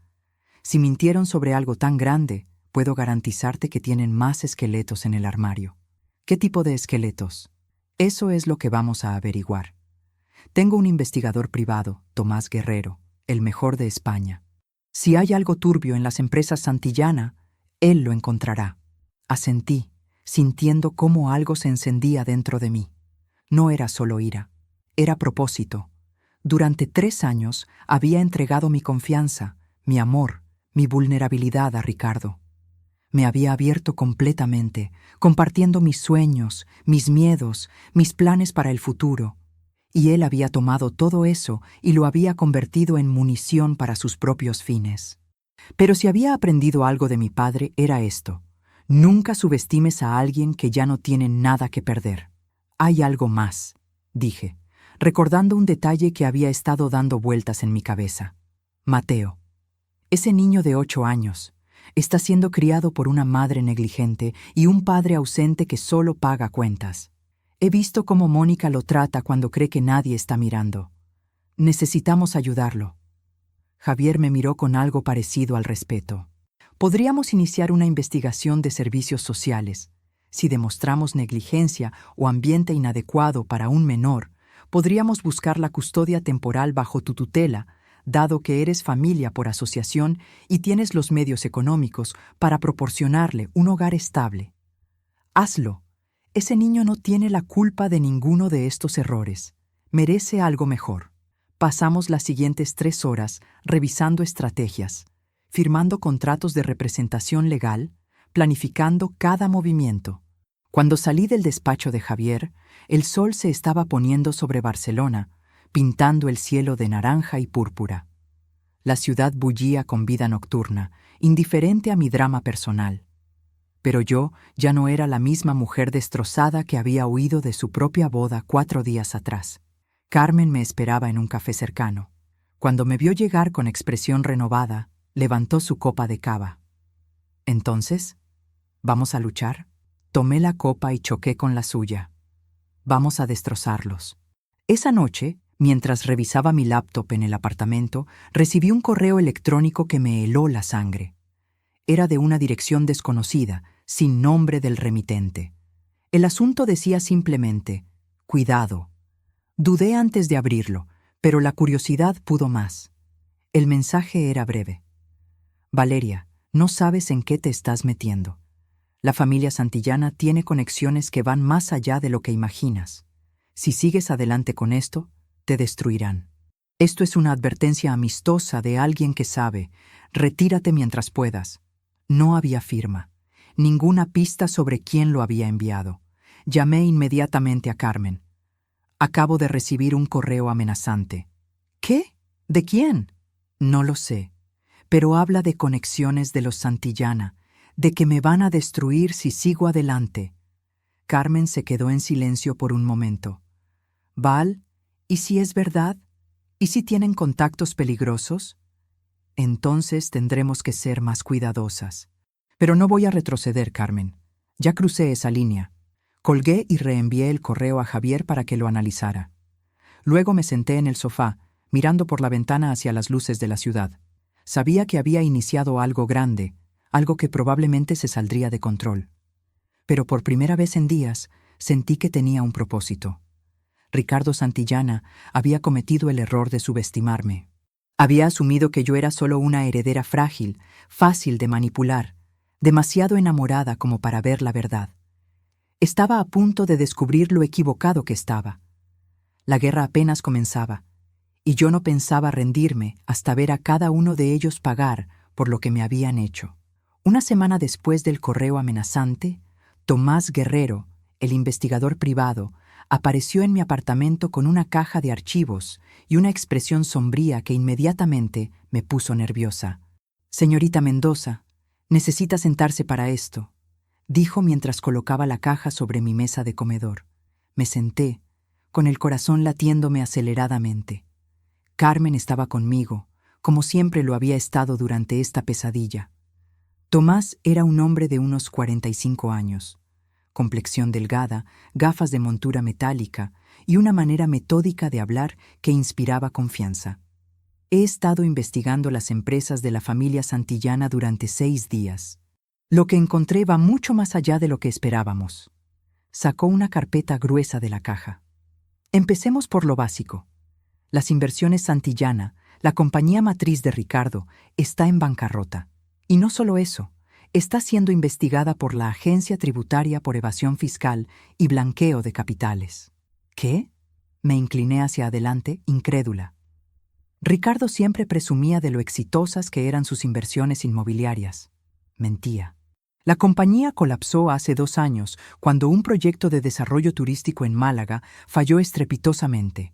Si mintieron sobre algo tan grande, puedo garantizarte que tienen más esqueletos en el armario. ¿Qué tipo de esqueletos? Eso es lo que vamos a averiguar. Tengo un investigador privado, Tomás Guerrero, el mejor de España. Si hay algo turbio en las empresas Santillana, él lo encontrará. Asentí, sintiendo cómo algo se encendía dentro de mí. No era solo ira, era propósito. Durante 3 años había entregado mi confianza, mi amor, mi vulnerabilidad a Ricardo. Me había abierto completamente, compartiendo mis sueños, mis miedos, mis planes para el futuro. Y él había tomado todo eso y lo había convertido en munición para sus propios fines. Pero si había aprendido algo de mi padre, era esto: nunca subestimes a alguien que ya no tiene nada que perder. Hay algo más, dije, recordando un detalle que había estado dando vueltas en mi cabeza. Mateo, ese niño de 8 años, está siendo criado por una madre negligente y un padre ausente que solo paga cuentas. He visto cómo Mónica lo trata cuando cree que nadie está mirando. Necesitamos ayudarlo. Javier me miró con algo parecido al respeto. Podríamos iniciar una investigación de servicios sociales. Si demostramos negligencia o ambiente inadecuado para un menor, podríamos buscar la custodia temporal bajo tu tutela, dado que eres familia por asociación y tienes los medios económicos para proporcionarle un hogar estable. Hazlo. Ese niño no tiene la culpa de ninguno de estos errores. Merece algo mejor. Pasamos las siguientes 3 horas revisando estrategias, firmando contratos de representación legal, planificando cada movimiento. Cuando salí del despacho de Javier, el sol se estaba poniendo sobre Barcelona, pintando el cielo de naranja y púrpura. La ciudad bullía con vida nocturna, indiferente a mi drama personal. Pero yo ya no era la misma mujer destrozada que había huido de su propia boda 4 días atrás. Carmen me esperaba en un café cercano. Cuando me vio llegar con expresión renovada, levantó su copa de cava. Entonces, ¿vamos a luchar? Tomé la copa y choqué con la suya. Vamos a destrozarlos. Esa noche, mientras revisaba mi laptop en el apartamento, recibí un correo electrónico que me heló la sangre. Era de una dirección desconocida, sin nombre del remitente. El asunto decía simplemente: cuidado. Dudé antes de abrirlo, pero la curiosidad pudo más. El mensaje era breve. Valeria, no sabes en qué te estás metiendo. La familia Santillana tiene conexiones que van más allá de lo que imaginas. Si sigues adelante con esto, te destruirán. Esto es una advertencia amistosa de alguien que sabe. Retírate mientras puedas. No había firma, ninguna pista sobre quién lo había enviado. Llamé inmediatamente a Carmen. Acabo de recibir un correo amenazante. ¿Qué? ¿De quién? No lo sé, pero habla de conexiones de los Santillana, de que me van a destruir si sigo adelante. Carmen se quedó en silencio por un momento. Val, ¿y si es verdad? ¿Y si tienen contactos peligrosos? Entonces tendremos que ser más cuidadosas. Pero no voy a retroceder, Carmen. Ya crucé esa línea. Colgué y reenvié el correo a Javier para que lo analizara. Luego me senté en el sofá, mirando por la ventana hacia las luces de la ciudad. Sabía que había iniciado algo grande, algo que probablemente se saldría de control. Pero por primera vez en días, sentí que tenía un propósito. Ricardo Santillana había cometido el error de subestimarme. Había asumido que yo era solo una heredera frágil, fácil de manipular, demasiado enamorada como para ver la verdad. Estaba a punto de descubrir lo equivocado que estaba. La guerra apenas comenzaba, y yo no pensaba rendirme hasta ver a cada uno de ellos pagar por lo que me habían hecho. Una semana después del correo amenazante, Tomás Guerrero, el investigador privado, apareció en mi apartamento con una caja de archivos y una expresión sombría que inmediatamente me puso nerviosa. «Señorita Mendoza, necesita sentarse para esto», dijo mientras colocaba la caja sobre mi mesa de comedor. Me senté, con el corazón latiéndome aceleradamente. Carmen estaba conmigo, como siempre lo había estado durante esta pesadilla. Tomás era un hombre de unos 45 años. Complexión delgada, gafas de montura metálica y una manera metódica de hablar que inspiraba confianza. He estado investigando las empresas de la familia Santillana durante 6 días. Lo que encontré va mucho más allá de lo que esperábamos. Sacó una carpeta gruesa de la caja. Empecemos por lo básico. Las Inversiones Santillana, la compañía matriz de Ricardo, está en bancarrota. Y no solo eso, está siendo investigada por la Agencia Tributaria por evasión fiscal y blanqueo de capitales. ¿Qué? Me incliné hacia adelante, incrédula. Ricardo siempre presumía de lo exitosas que eran sus inversiones inmobiliarias. Mentía. La compañía colapsó hace 2 años cuando un proyecto de desarrollo turístico en Málaga falló estrepitosamente.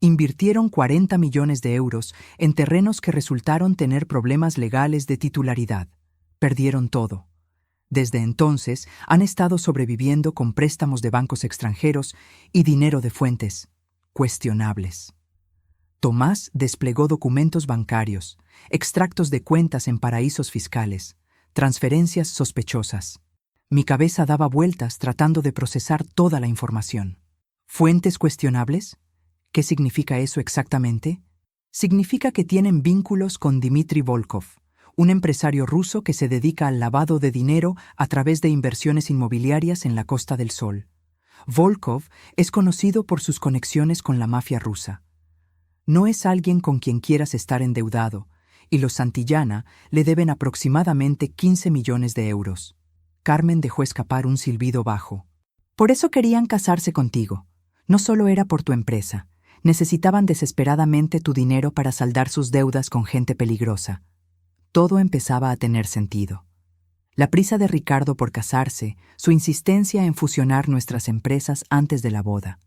Invirtieron 40 millones de euros en terrenos que resultaron tener problemas legales de titularidad. Perdieron todo. Desde entonces han estado sobreviviendo con préstamos de bancos extranjeros y dinero de fuentes cuestionables. Tomás desplegó documentos bancarios, extractos de cuentas en paraísos fiscales, transferencias sospechosas. Mi cabeza daba vueltas tratando de procesar toda la información. ¿Fuentes cuestionables? ¿Qué significa eso exactamente? Significa que tienen vínculos con Dmitry Volkov, un empresario ruso que se dedica al lavado de dinero a través de inversiones inmobiliarias en la Costa del Sol. Volkov es conocido por sus conexiones con la mafia rusa. No es alguien con quien quieras estar endeudado, y los Santillana le deben aproximadamente 15 millones de euros. Carmen dejó escapar un silbido bajo. Por eso querían casarse contigo. No solo era por tu empresa. Necesitaban desesperadamente tu dinero para saldar sus deudas con gente peligrosa. Todo empezaba a tener sentido. La prisa de Ricardo por casarse, su insistencia en fusionar nuestras empresas antes de la boda,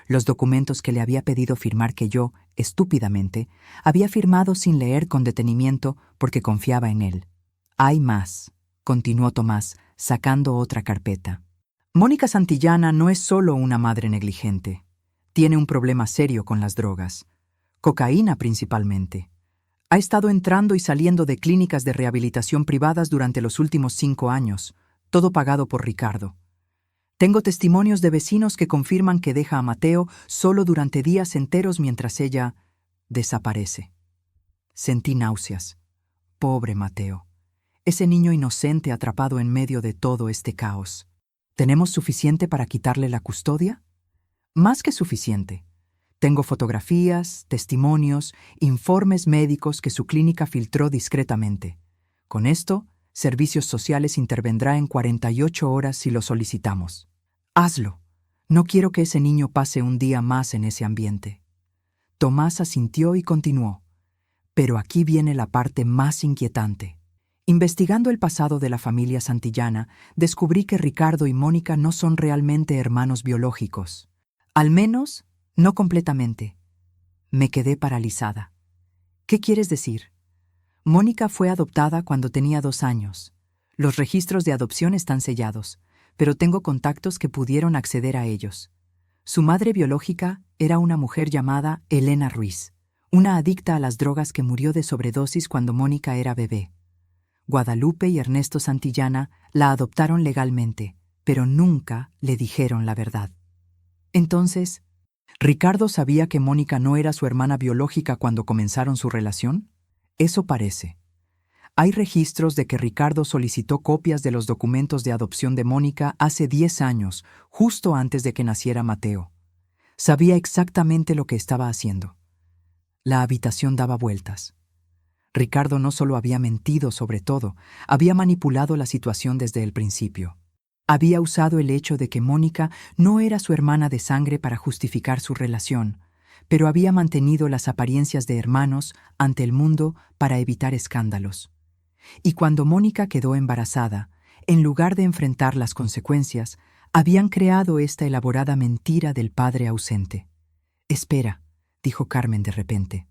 los documentos que le había pedido firmar que yo, estúpidamente, había firmado sin leer con detenimiento porque confiaba en él. Hay más, continuó Tomás, sacando otra carpeta. Mónica Santillana no es solo una madre negligente. Tiene un problema serio con las drogas. Cocaína principalmente. Ha estado entrando y saliendo de clínicas de rehabilitación privadas durante los últimos 5 años, todo pagado por Ricardo. Tengo testimonios de vecinos que confirman que deja a Mateo solo durante días enteros mientras ella desaparece. Sentí náuseas. Pobre Mateo. Ese niño inocente atrapado en medio de todo este caos. ¿Tenemos suficiente para quitarle la custodia? Más que suficiente. Tengo fotografías, testimonios, informes médicos que su clínica filtró discretamente. Con esto, Servicios Sociales intervendrá en 48 horas si lo solicitamos. Hazlo. No quiero que ese niño pase un día más en ese ambiente. Tomás asintió y continuó. Pero aquí viene la parte más inquietante. Investigando el pasado de la familia Santillana, descubrí que Ricardo y Mónica no son realmente hermanos biológicos. Al menos, no completamente. Me quedé paralizada. ¿Qué quieres decir? Mónica fue adoptada cuando tenía 2 años. Los registros de adopción están sellados, pero tengo contactos que pudieron acceder a ellos. Su madre biológica era una mujer llamada Elena Ruiz, una adicta a las drogas que murió de sobredosis cuando Mónica era bebé. Guadalupe y Ernesto Santillana la adoptaron legalmente, pero nunca le dijeron la verdad. Entonces, ¿Ricardo sabía que Mónica no era su hermana biológica cuando comenzaron su relación? Eso parece. Hay registros de que Ricardo solicitó copias de los documentos de adopción de Mónica hace 10 años, justo antes de que naciera Mateo. Sabía exactamente lo que estaba haciendo. La habitación daba vueltas. Ricardo no solo había mentido sobre todo, había manipulado la situación desde el principio. Había usado el hecho de que Mónica no era su hermana de sangre para justificar su relación, pero había mantenido las apariencias de hermanos ante el mundo para evitar escándalos. Y cuando Mónica quedó embarazada, en lugar de enfrentar las consecuencias, habían creado esta elaborada mentira del padre ausente. «Espera», dijo Carmen de repente.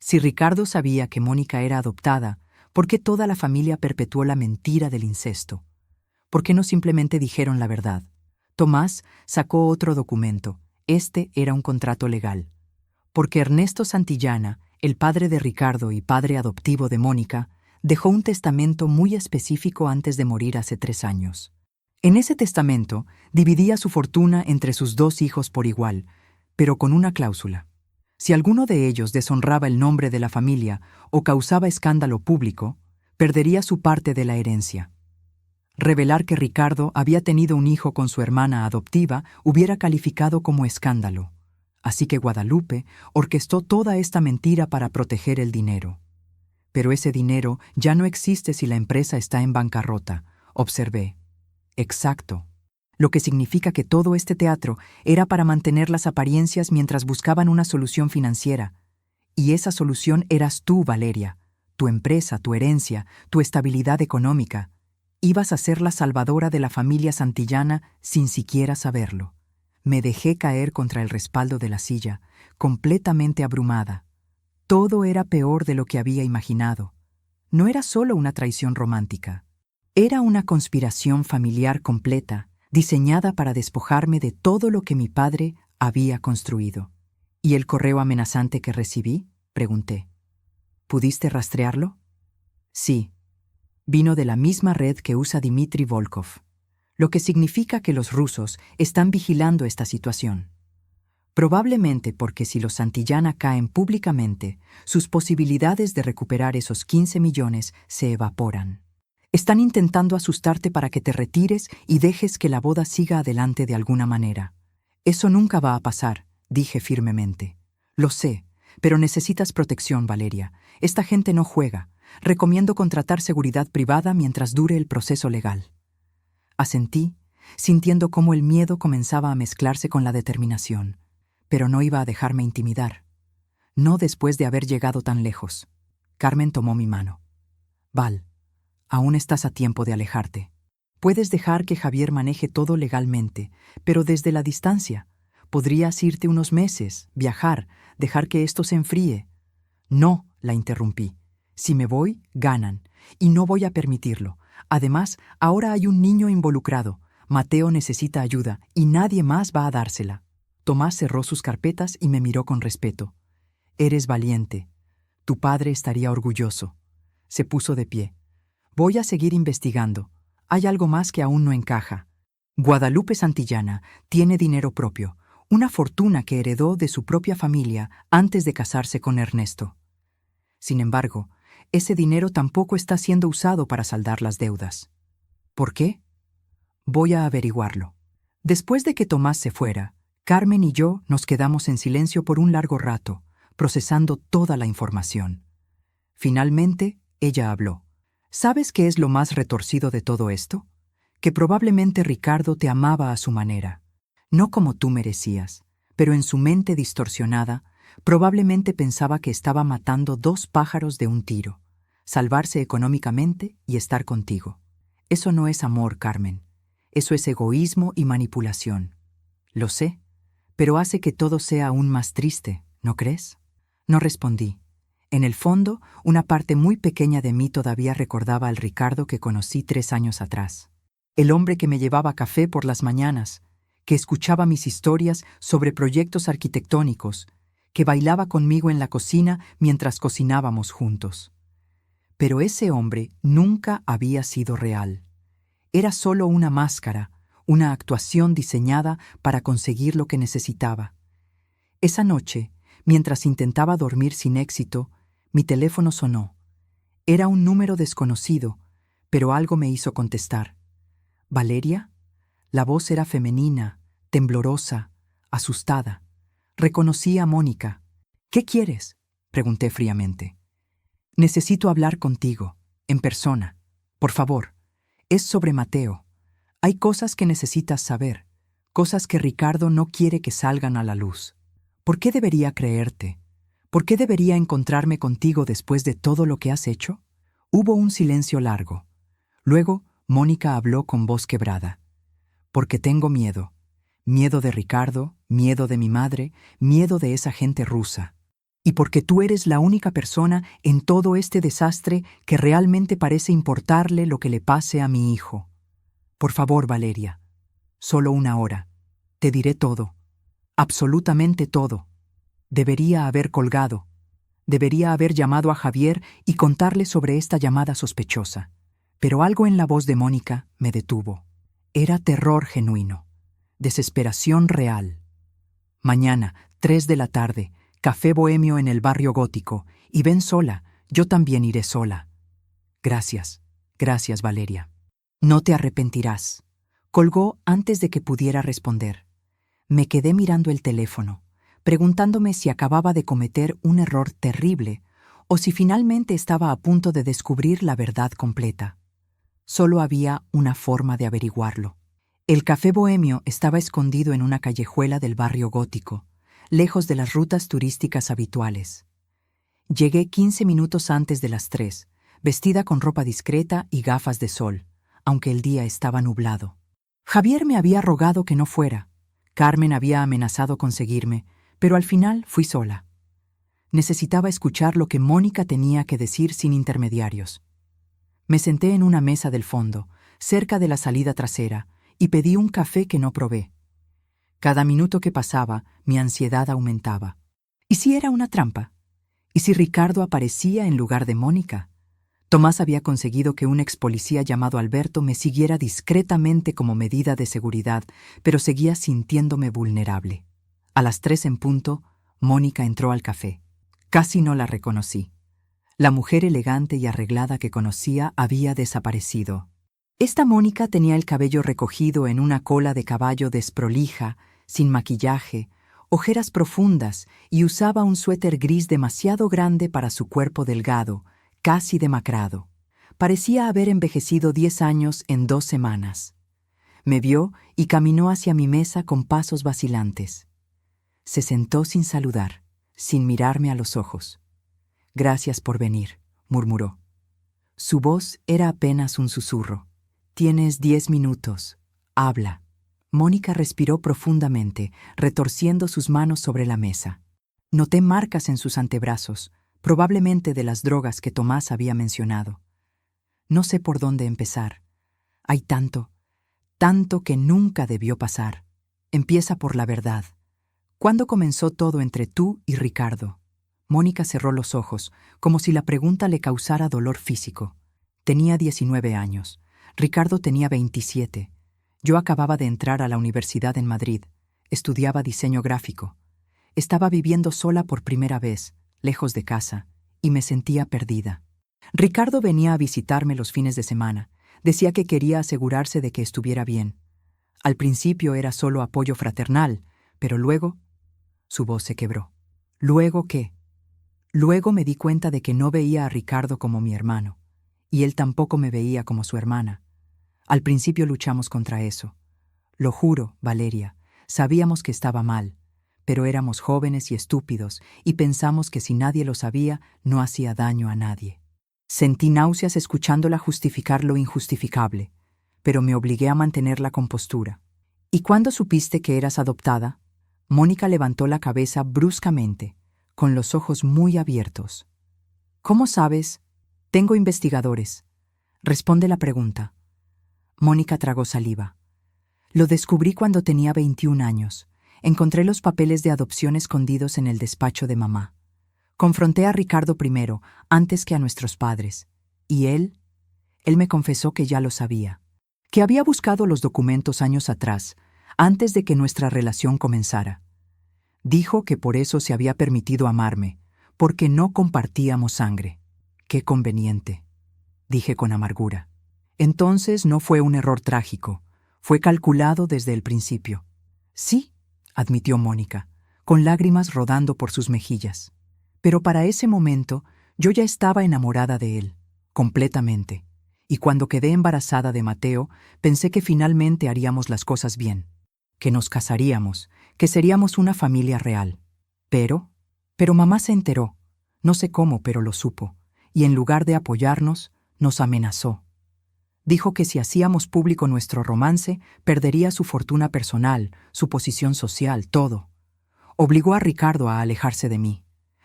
Si Ricardo sabía que Mónica era adoptada, ¿por qué toda la familia perpetuó la mentira del incesto? ¿Por qué no simplemente dijeron la verdad? Tomás sacó otro documento. Este era un contrato legal. Porque Ernesto Santillana, el padre de Ricardo y padre adoptivo de Mónica, dejó un testamento muy específico antes de morir hace 3 años. En ese testamento dividía su fortuna entre sus 2 hijos por igual, pero con una cláusula. Si alguno de ellos deshonraba el nombre de la familia o causaba escándalo público, perdería su parte de la herencia. Revelar que Ricardo había tenido un hijo con su hermana adoptiva hubiera calificado como escándalo. Así que Guadalupe orquestó toda esta mentira para proteger el dinero. Pero ese dinero ya no existe si la empresa está en bancarrota, observé. Exacto. Lo que significa que todo este teatro era para mantener las apariencias mientras buscaban una solución financiera. Y esa solución eras tú, Valeria. Tu empresa, tu herencia, tu estabilidad económica. Ibas a ser la salvadora de la familia Santillana sin siquiera saberlo. Me dejé caer contra el respaldo de la silla, completamente abrumada. Todo era peor de lo que había imaginado. No era solo una traición romántica. Era una conspiración familiar completa, diseñada para despojarme de todo lo que mi padre había construido. ¿Y el correo amenazante que recibí? Pregunté. ¿Pudiste rastrearlo? Sí. Vino de la misma red que usa Dmitry Volkov, lo que significa que los rusos están vigilando esta situación. Probablemente porque si los Santillana caen públicamente, sus posibilidades de recuperar esos 15 millones se evaporan. Están intentando asustarte para que te retires y dejes que la boda siga adelante de alguna manera. Eso nunca va a pasar, dije firmemente. Lo sé, pero necesitas protección, Valeria. Esta gente no juega. Recomiendo contratar seguridad privada mientras dure el proceso legal. Asentí, sintiendo cómo el miedo comenzaba a mezclarse con la determinación. Pero no iba a dejarme intimidar. No después de haber llegado tan lejos. Carmen tomó mi mano. Val, aún estás a tiempo de alejarte. Puedes dejar que Javier maneje todo legalmente, pero desde la distancia. Podrías irte unos meses, viajar, dejar que esto se enfríe. No, la interrumpí. Si me voy, ganan, y no voy a permitirlo. Además, ahora hay un niño involucrado. Mateo necesita ayuda, y nadie más va a dársela. Tomás cerró sus carpetas y me miró con respeto. Eres valiente. Tu padre estaría orgulloso. Se puso de pie. Voy a seguir investigando. Hay algo más que aún no encaja. Guadalupe Santillana tiene dinero propio, una fortuna que heredó de su propia familia antes de casarse con Ernesto. Sin embargo, ese dinero tampoco está siendo usado para saldar las deudas. ¿Por qué? Voy a averiguarlo. Después de que Tomás se fuera, Carmen y yo nos quedamos en silencio por un largo rato, procesando toda la información. Finalmente, ella habló. ¿Sabes qué es lo más retorcido de todo esto? Que probablemente Ricardo te amaba a su manera. No como tú merecías, pero en su mente distorsionada, probablemente pensaba que estaba matando 2 pájaros de un tiro, salvarse económicamente y estar contigo. Eso no es amor, Carmen. Eso es egoísmo y manipulación. Lo sé, pero hace que todo sea aún más triste, ¿no crees? No respondí. En el fondo, una parte muy pequeña de mí todavía recordaba al Ricardo que conocí 3 años atrás. El hombre que me llevaba café por las mañanas, que escuchaba mis historias sobre proyectos arquitectónicos, que bailaba conmigo en la cocina mientras cocinábamos juntos. Pero ese hombre nunca había sido real. Era solo una máscara, una actuación diseñada para conseguir lo que necesitaba. Esa noche, mientras intentaba dormir sin éxito, mi teléfono sonó. Era un número desconocido, pero algo me hizo contestar. ¿Valeria? La voz era femenina, temblorosa, asustada. Reconocí a Mónica. ¿Qué quieres? Pregunté fríamente. Necesito hablar contigo, en persona. Por favor. Es sobre Mateo. Hay cosas que necesitas saber, cosas que Ricardo no quiere que salgan a la luz. ¿Por qué debería creerte? ¿Por qué debería encontrarme contigo después de todo lo que has hecho? Hubo un silencio largo. Luego, Mónica habló con voz quebrada. Porque tengo miedo. Miedo de Ricardo, miedo de mi madre, miedo de esa gente rusa. Y porque tú eres la única persona en todo este desastre que realmente parece importarle lo que le pase a mi hijo. Por favor, Valeria. Solo 1 hora. Te diré todo. Absolutamente todo. Debería haber colgado. Debería haber llamado a Javier y contarle sobre esta llamada sospechosa. Pero algo en la voz de Mónica me detuvo. Era terror genuino. Desesperación real. Mañana, 3 de la tarde, café bohemio en el barrio gótico, y ven sola, yo también iré sola. Gracias, gracias, Valeria. No te arrepentirás. Colgó antes de que pudiera responder. Me quedé mirando el teléfono. preguntándome si acababa de cometer un error terrible o si finalmente estaba a punto de descubrir la verdad completa. Solo había una forma de averiguarlo. El café bohemio estaba escondido en una callejuela del barrio gótico, lejos de las rutas turísticas habituales. Llegué 15 minutos antes de las 3, vestida con ropa discreta y gafas de sol, aunque el día estaba nublado. Javier me había rogado que no fuera. Carmen había amenazado con seguirme, pero al final fui sola. Necesitaba escuchar lo que Mónica tenía que decir sin intermediarios. Me senté en una mesa del fondo, cerca de la salida trasera, y pedí un café que no probé. Cada minuto que pasaba, mi ansiedad aumentaba. ¿Y si era una trampa? ¿Y si Ricardo aparecía en lugar de Mónica? Tomás había conseguido que un ex policía llamado Alberto me siguiera discretamente como medida de seguridad, pero seguía sintiéndome vulnerable. A las 3 en punto, Mónica entró al café. Casi no la reconocí. La mujer elegante y arreglada que conocía había desaparecido. Esta Mónica tenía el cabello recogido en una cola de caballo desprolija, sin maquillaje, ojeras profundas y usaba un suéter gris demasiado grande para su cuerpo delgado, casi demacrado. Parecía haber envejecido 10 años en 2 semanas. Me vio y caminó hacia mi mesa con pasos vacilantes. Se sentó sin saludar, sin mirarme a los ojos. «Gracias por venir», murmuró. Su voz era apenas un susurro. «Tienes 10 minutos. Habla». Mónica respiró profundamente, retorciendo sus manos sobre la mesa. Noté marcas en sus antebrazos, probablemente de las drogas que Tomás había mencionado. No sé por dónde empezar. Hay tanto que nunca debió pasar. Empieza por la verdad. ¿Cuándo comenzó todo entre tú y Ricardo? Mónica cerró los ojos, como si la pregunta le causara dolor físico. Tenía 19 años. Ricardo tenía 27. Yo acababa de entrar a la universidad en Madrid. Estudiaba diseño gráfico. Estaba viviendo sola por primera vez, lejos de casa, y me sentía perdida. Ricardo venía a visitarme los fines de semana. Decía que quería asegurarse de que estuviera bien. Al principio era solo apoyo fraternal, pero luego... Su voz se quebró. ¿Luego qué? Luego me di cuenta de que no veía a Ricardo como mi hermano, y él tampoco me veía como su hermana. Al principio luchamos contra eso. Lo juro, Valeria, sabíamos que estaba mal, pero éramos jóvenes y estúpidos, y pensamos que si nadie lo sabía, no hacía daño a nadie. Sentí náuseas escuchándola justificar lo injustificable, pero me obligué a mantener la compostura. ¿Y cuándo supiste que eras adoptada? Mónica levantó la cabeza bruscamente, con los ojos muy abiertos. ¿Cómo sabes? Tengo investigadores. Responde la pregunta. Mónica tragó saliva. Lo descubrí cuando tenía 21 años. Encontré los papeles de adopción escondidos en el despacho de mamá. Confronté a Ricardo primero, antes que a nuestros padres. ¿Y él? Él me confesó que ya lo sabía. Que había buscado los documentos años atrás, antes de que nuestra relación comenzara. Dijo que por eso se había permitido amarme, porque no compartíamos sangre. Qué conveniente, dije con amargura. Entonces no fue un error trágico, fue calculado desde el principio. Sí, admitió Mónica, con lágrimas rodando por sus mejillas. Pero para ese momento yo ya estaba enamorada de él, completamente, y cuando quedé embarazada de Mateo, pensé que finalmente haríamos las cosas bien, que nos casaríamos, que seríamos una familia real. Pero mamá se enteró, no sé cómo, pero lo supo, y en lugar de apoyarnos, nos amenazó. Dijo que si hacíamos público nuestro romance, perdería su fortuna personal, su posición social, todo. Obligó a Ricardo a alejarse de mí.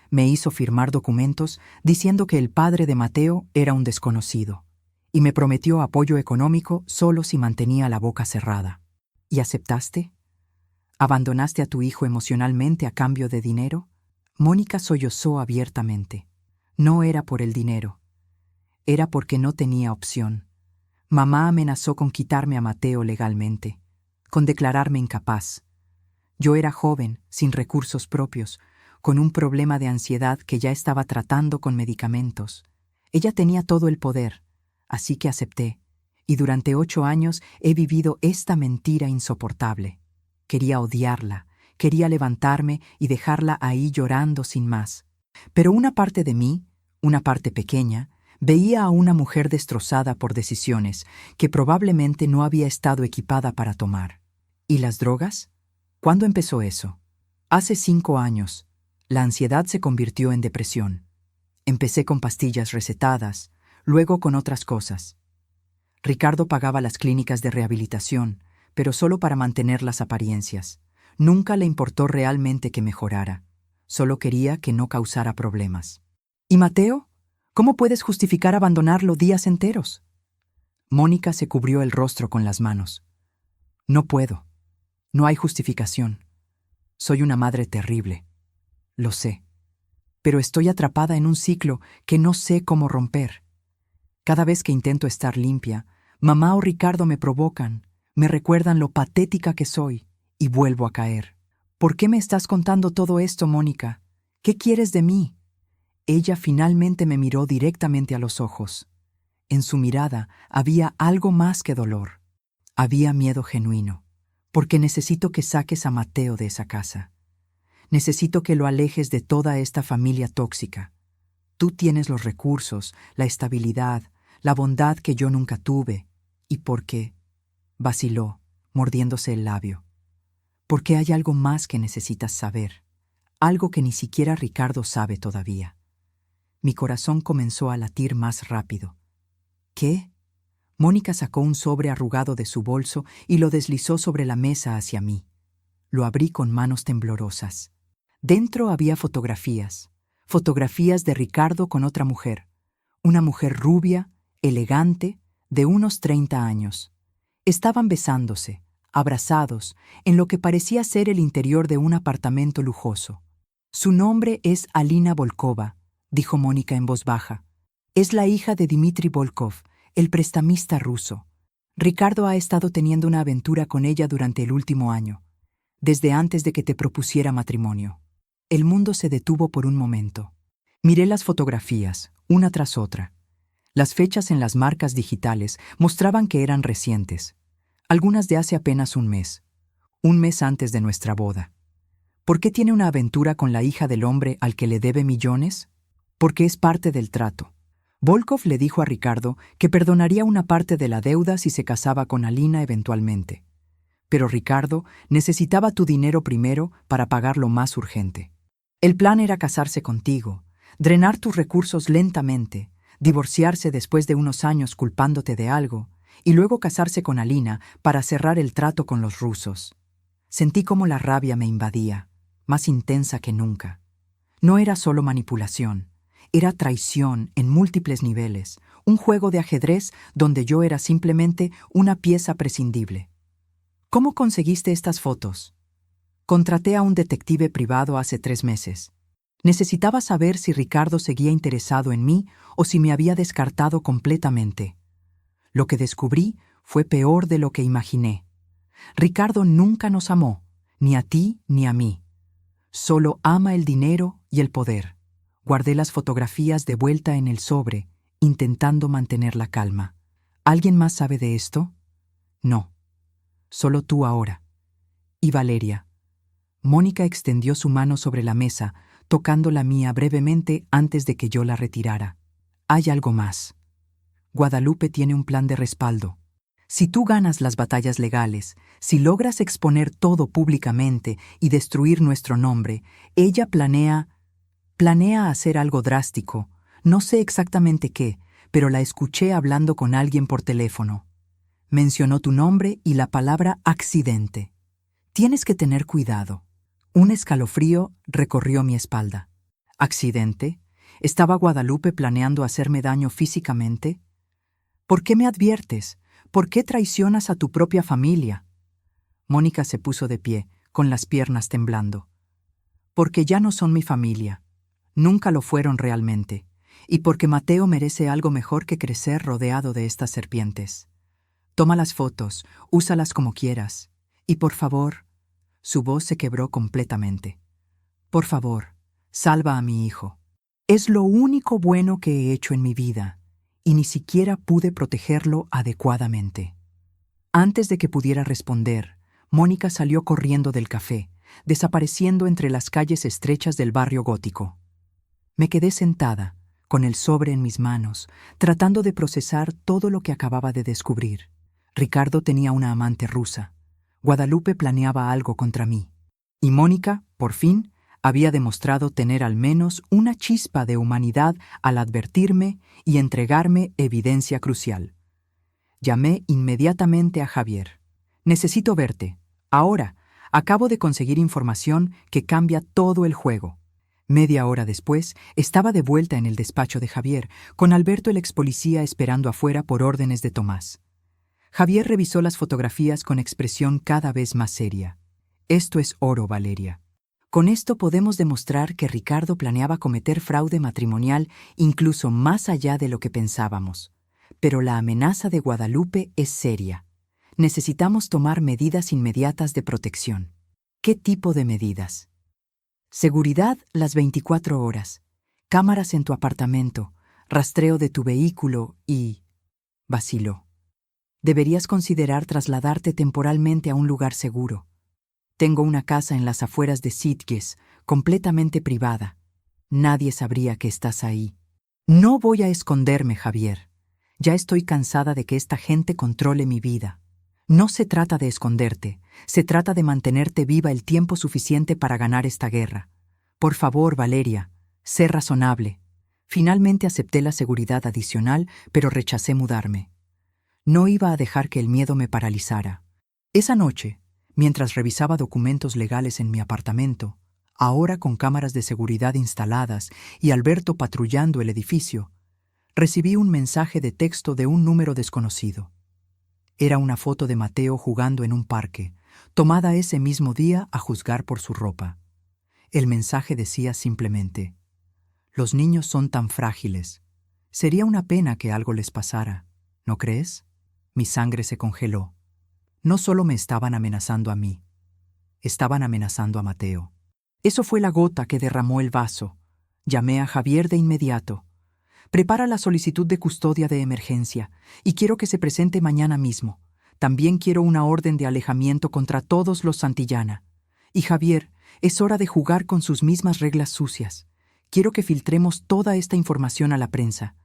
Me hizo firmar documentos diciendo que el padre de Mateo era un desconocido, y me prometió apoyo económico solo si mantenía la boca cerrada. ¿Y aceptaste? ¿Abandonaste a tu hijo emocionalmente a cambio de dinero? Mónica sollozó abiertamente. No era por el dinero. Era porque no tenía opción. Mamá amenazó con quitarme a Mateo legalmente, con declararme incapaz. Yo era joven, sin recursos propios, con un problema de ansiedad que ya estaba tratando con medicamentos. Ella tenía todo el poder, así que acepté, y durante 8 años he vivido esta mentira insoportable. Quería odiarla, quería levantarme y dejarla ahí llorando sin más. Pero una parte de mí, una parte pequeña, veía a una mujer destrozada por decisiones que probablemente no había estado equipada para tomar. ¿Y las drogas? ¿Cuándo empezó eso? Hace 5 años. La ansiedad se convirtió en depresión. Empecé con pastillas recetadas, luego con otras cosas. Ricardo pagaba las clínicas de rehabilitación, pero solo para mantener las apariencias. Nunca le importó realmente que mejorara. Solo quería que no causara problemas. ¿Y Mateo? ¿Cómo puedes justificar abandonarlo días enteros? Mónica se cubrió el rostro con las manos. No puedo. No hay justificación. Soy una madre terrible. Lo sé. Pero estoy atrapada en un ciclo que no sé cómo romper. Cada vez que intento estar limpia, mamá o Ricardo me provocan, me recuerdan lo patética que soy, y vuelvo a caer. ¿Por qué me estás contando todo esto, Mónica? ¿Qué quieres de mí? Ella finalmente me miró directamente a los ojos. En su mirada había algo más que dolor. Había miedo genuino, porque necesito que saques a Mateo de esa casa. Necesito que lo alejes de toda esta familia tóxica. Tú tienes los recursos, la estabilidad, la bondad que yo nunca tuve. ¿Y por qué? Vaciló, mordiéndose el labio. Porque hay algo más que necesitas saber, algo que ni siquiera Ricardo sabe todavía. Mi corazón comenzó a latir más rápido. ¿Qué? Mónica sacó un sobre arrugado de su bolso y lo deslizó sobre la mesa hacia mí. Lo abrí con manos temblorosas. Dentro había fotografías de Ricardo con otra mujer, una mujer rubia, elegante, de unos 30 años. Estaban besándose, abrazados, en lo que parecía ser el interior de un apartamento lujoso. Su nombre es Alina Volkova, dijo Mónica en voz baja. Es la hija de Dmitry Volkov, el prestamista ruso. Ricardo ha estado teniendo una aventura con ella durante el último año, desde antes de que te propusiera matrimonio. El mundo se detuvo por un momento. Miré las fotografías, una tras otra. Las fechas en las marcas digitales mostraban que eran recientes, algunas de hace apenas un mes antes de nuestra boda. ¿Por qué tiene una aventura con la hija del hombre al que le debe millones? Porque es parte del trato. Volkov le dijo a Ricardo que perdonaría una parte de la deuda si se casaba con Alina eventualmente. Pero Ricardo necesitaba tu dinero primero para pagar lo más urgente. El plan era casarse contigo, drenar tus recursos lentamente, divorciarse después de unos años culpándote de algo, y luego casarse con Alina para cerrar el trato con los rusos. Sentí como la rabia me invadía, más intensa que nunca. No era solo manipulación, era traición en múltiples niveles, un juego de ajedrez donde yo era simplemente una pieza prescindible. ¿Cómo conseguiste estas fotos? Contraté a un detective privado hace 3 meses. Necesitaba saber si Ricardo seguía interesado en mí o si me había descartado completamente. Lo que descubrí fue peor de lo que imaginé. Ricardo nunca nos amó, ni a ti ni a mí. Solo ama el dinero y el poder. Guardé las fotografías de vuelta en el sobre, intentando mantener la calma. ¿Alguien más sabe de esto? No. Solo tú ahora. Y Valeria. Mónica extendió su mano sobre la mesa, tocando la mía brevemente antes de que yo la retirara. Hay algo más. Guadalupe tiene un plan de respaldo. Si tú ganas las batallas legales, si logras exponer todo públicamente y destruir nuestro nombre, ella planea hacer algo drástico. No sé exactamente qué, pero la escuché hablando con alguien por teléfono. Mencionó tu nombre y la palabra accidente. Tienes que tener cuidado. Un escalofrío recorrió mi espalda. ¿Accidente? ¿Estaba Guadalupe planeando hacerme daño físicamente? ¿Por qué me adviertes? ¿Por qué traicionas a tu propia familia? Mónica se puso de pie, con las piernas temblando. Porque ya no son mi familia. Nunca lo fueron realmente. Y porque Mateo merece algo mejor que crecer rodeado de estas serpientes. Toma las fotos, úsalas como quieras. Y por favor, su voz se quebró completamente. Por favor, salva a mi hijo. Es lo único bueno que he hecho en mi vida, y ni siquiera pude protegerlo adecuadamente. Antes de que pudiera responder, Mónica salió corriendo del café, desapareciendo entre las calles estrechas del barrio gótico. Me quedé sentada, con el sobre en mis manos, tratando de procesar todo lo que acababa de descubrir. Ricardo tenía una amante rusa. Guadalupe planeaba algo contra mí. Y Mónica, por fin, había demostrado tener al menos una chispa de humanidad al advertirme y entregarme evidencia crucial. Llamé inmediatamente a Javier. «Necesito verte. Ahora. Acabo de conseguir información que cambia todo el juego». Media hora después, estaba de vuelta en el despacho de Javier, con Alberto el expolicía esperando afuera por órdenes de Tomás. Javier revisó las fotografías con expresión cada vez más seria. «Esto es oro, Valeria. Con esto podemos demostrar que Ricardo planeaba cometer fraude matrimonial incluso más allá de lo que pensábamos. Pero la amenaza de Guadalupe es seria. Necesitamos tomar medidas inmediatas de protección». «¿Qué tipo de medidas?» «Seguridad las 24 horas, cámaras en tu apartamento, rastreo de tu vehículo y...» Vaciló. «Deberías considerar trasladarte temporalmente a un lugar seguro. Tengo una casa en las afueras de Sitges, completamente privada. Nadie sabría que estás ahí». «No voy a esconderme, Javier. Ya estoy cansada de que esta gente controle mi vida. No se trata de esconderte, se trata de mantenerte viva el tiempo suficiente para ganar esta guerra. Por favor, Valeria, sé razonable». Finalmente acepté la seguridad adicional, pero rechacé mudarme. No iba a dejar que el miedo me paralizara. Esa noche, mientras revisaba documentos legales en mi apartamento, ahora con cámaras de seguridad instaladas y Alberto patrullando el edificio, recibí un mensaje de texto de un número desconocido. Era una foto de Mateo jugando en un parque, tomada ese mismo día a juzgar por su ropa. El mensaje decía simplemente: «Los niños son tan frágiles. Sería una pena que algo les pasara, ¿no crees?». Mi sangre se congeló. No solo me estaban amenazando a mí, estaban amenazando a Mateo. Eso fue la gota que derramó el vaso. Llamé a Javier de inmediato. «Prepara la solicitud de custodia de emergencia y quiero que se presente mañana mismo. También quiero una orden de alejamiento contra todos los Santillana. Y Javier, es hora de jugar con sus mismas reglas sucias. Quiero que filtremos toda esta información a la prensa.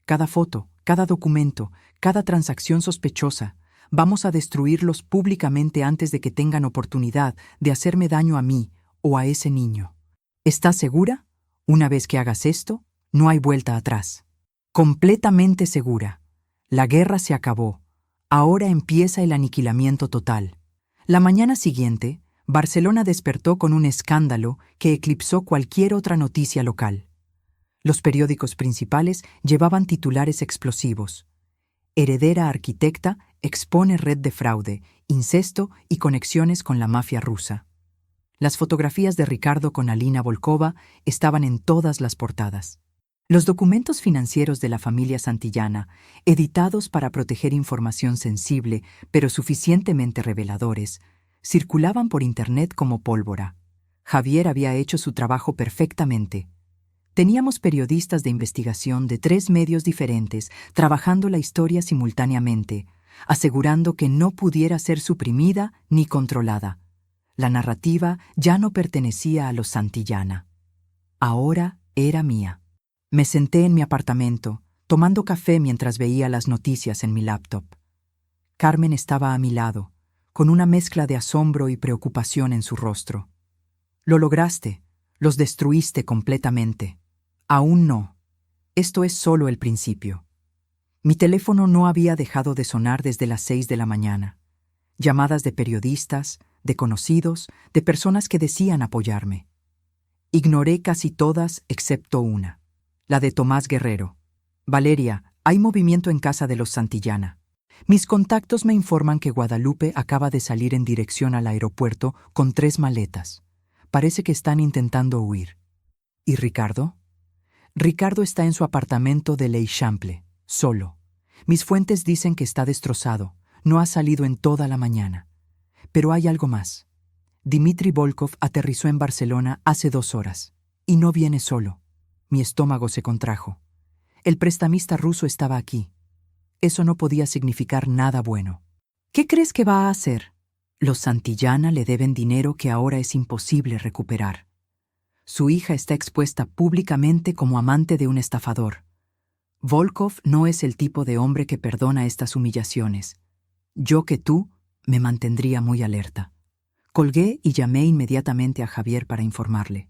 Cada foto, cada documento, cada transacción sospechosa. Vamos a destruirlos públicamente antes de que tengan oportunidad de hacerme daño a mí o a ese niño. ¿Estás segura? Una vez que hagas esto, no hay vuelta atrás». «Completamente segura. La guerra se acabó. Ahora empieza el aniquilamiento total». La mañana siguiente, Barcelona despertó con un escándalo que eclipsó cualquier otra noticia local. Los periódicos principales llevaban titulares explosivos. «Heredera arquitecta expone red de fraude, incesto y conexiones con la mafia rusa». Las fotografías de Ricardo con Alina Volkova estaban en todas las portadas. Los documentos financieros de la familia Santillana, editados para proteger información sensible pero suficientemente reveladores, circulaban por Internet como pólvora. Javier había hecho su trabajo perfectamente. Teníamos periodistas de investigación de 3 medios diferentes trabajando la historia simultáneamente, asegurando que no pudiera ser suprimida ni controlada. La narrativa ya no pertenecía a los Santillana. Ahora era mía. Me senté en mi apartamento, tomando café mientras veía las noticias en mi laptop. Carmen estaba a mi lado, con una mezcla de asombro y preocupación en su rostro. «Lo lograste, los destruiste completamente». «Aún no. Esto es solo el principio». Mi teléfono no había dejado de sonar desde las 6 de la mañana. Llamadas de periodistas, de conocidos, de personas que decían apoyarme. Ignoré casi todas excepto una, la de Tomás Guerrero. «Valeria, hay movimiento en casa de los Santillana. Mis contactos me informan que Guadalupe acaba de salir en dirección al aeropuerto con 3 maletas. Parece que están intentando huir». «¿Y Ricardo?» «Ricardo está en su apartamento de l'Eixample, solo. Mis fuentes dicen que está destrozado, no ha salido en toda la mañana. Pero hay algo más. Dmitry Volkov aterrizó en Barcelona hace 2 horas. Y no viene solo». Mi estómago se contrajo. El prestamista ruso estaba aquí. Eso no podía significar nada bueno. «¿Qué crees que va a hacer?» Los Santillana le deben dinero que ahora es imposible recuperar. Su hija está expuesta públicamente como amante de un estafador. Volkov no es el tipo de hombre que perdona estas humillaciones. Yo que tú me mantendría muy alerta. Colgué y llamé inmediatamente a Javier para informarle.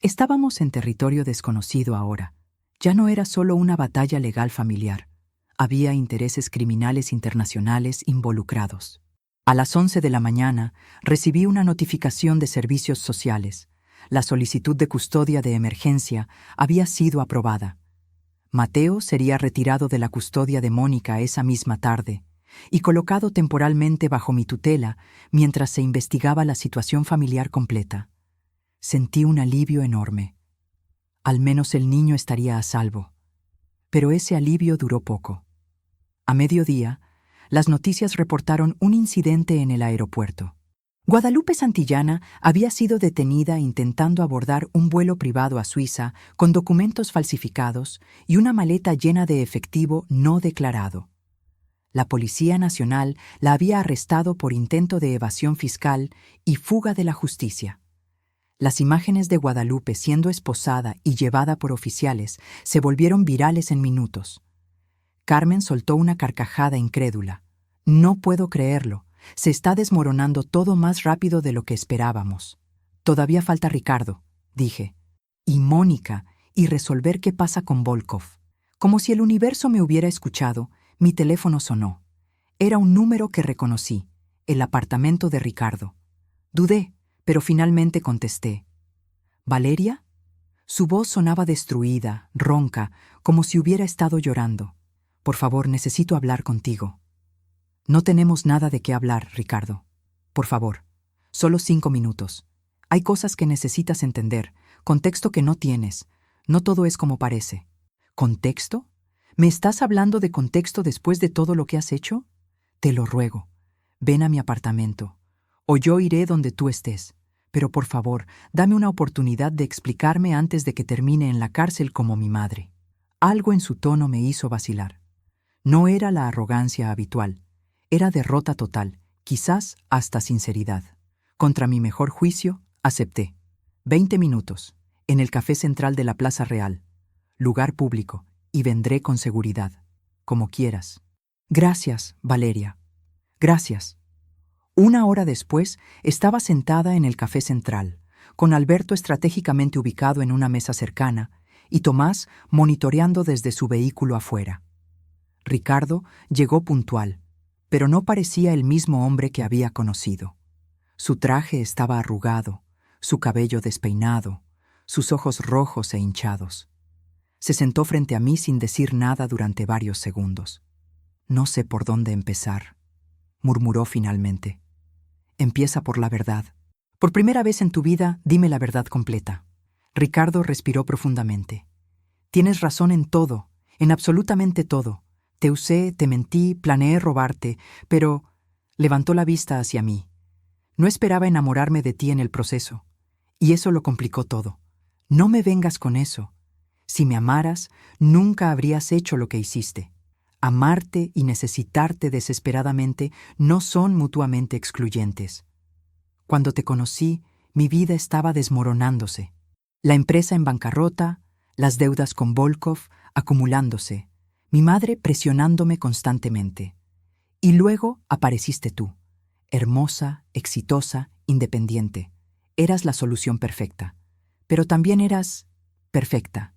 Estábamos en territorio desconocido ahora. Ya no era solo una batalla legal familiar. Había intereses criminales internacionales involucrados. A las 11 de la mañana recibí una notificación de servicios sociales. La solicitud de custodia de emergencia había sido aprobada. Mateo sería retirado de la custodia de Mónica esa misma tarde y colocado temporalmente bajo mi tutela mientras se investigaba la situación familiar completa. Sentí un alivio enorme. Al menos el niño estaría a salvo. Pero ese alivio duró poco. A mediodía, las noticias reportaron un incidente en el aeropuerto. Guadalupe Santillana había sido detenida intentando abordar un vuelo privado a Suiza con documentos falsificados y una maleta llena de efectivo no declarado. La Policía Nacional la había arrestado por intento de evasión fiscal y fuga de la justicia. Las imágenes de Guadalupe siendo esposada y llevada por oficiales se volvieron virales en minutos. Carmen soltó una carcajada incrédula. No puedo creerlo. Se está desmoronando todo más rápido de lo que esperábamos. Todavía falta Ricardo, dije. Y Mónica, y resolver qué pasa con Volkov. Como si el universo me hubiera escuchado, mi teléfono sonó. Era un número que reconocí, el apartamento de Ricardo. Dudé, pero finalmente contesté. ¿Valeria? Su voz sonaba destruida, ronca, como si hubiera estado llorando. Por favor, necesito hablar contigo. No tenemos nada de qué hablar, Ricardo. Por favor, solo 5 minutos. Hay cosas que necesitas entender, contexto que no tienes. No todo es como parece. ¿Contexto? ¿Me estás hablando de contexto después de todo lo que has hecho? Te lo ruego. Ven a mi apartamento. O yo iré donde tú estés. Pero por favor, dame una oportunidad de explicarme antes de que termine en la cárcel como mi madre. Algo en su tono me hizo vacilar. No era la arrogancia habitual. Era derrota total, quizás hasta sinceridad. Contra mi mejor juicio, acepté. 20 minutos, en el café central de la Plaza Real. Lugar público, y vendré con seguridad. Como quieras. Gracias, Valeria. Gracias. 1 hora después, estaba sentada en el café central, con Alberto estratégicamente ubicado en una mesa cercana y Tomás monitoreando desde su vehículo afuera. Ricardo llegó puntual, pero no parecía el mismo hombre que había conocido. Su traje estaba arrugado, su cabello despeinado, sus ojos rojos e hinchados. Se sentó frente a mí sin decir nada durante varios segundos. No sé por dónde empezar, murmuró finalmente. Empieza por la verdad. Por primera vez en tu vida, dime la verdad completa. Ricardo respiró profundamente. Tienes razón en todo, en absolutamente todo. Te usé, te mentí, planeé robarte, pero levantó la vista hacia mí. No esperaba enamorarme de ti en el proceso, y eso lo complicó todo. No me vengas con eso. Si me amaras, nunca habrías hecho lo que hiciste. Amarte y necesitarte desesperadamente no son mutuamente excluyentes. Cuando te conocí, mi vida estaba desmoronándose. La empresa en bancarrota, las deudas con Volkov acumulándose, mi madre presionándome constantemente. Y luego apareciste tú, hermosa, exitosa, independiente. Eras la solución perfecta, pero también eras perfecta.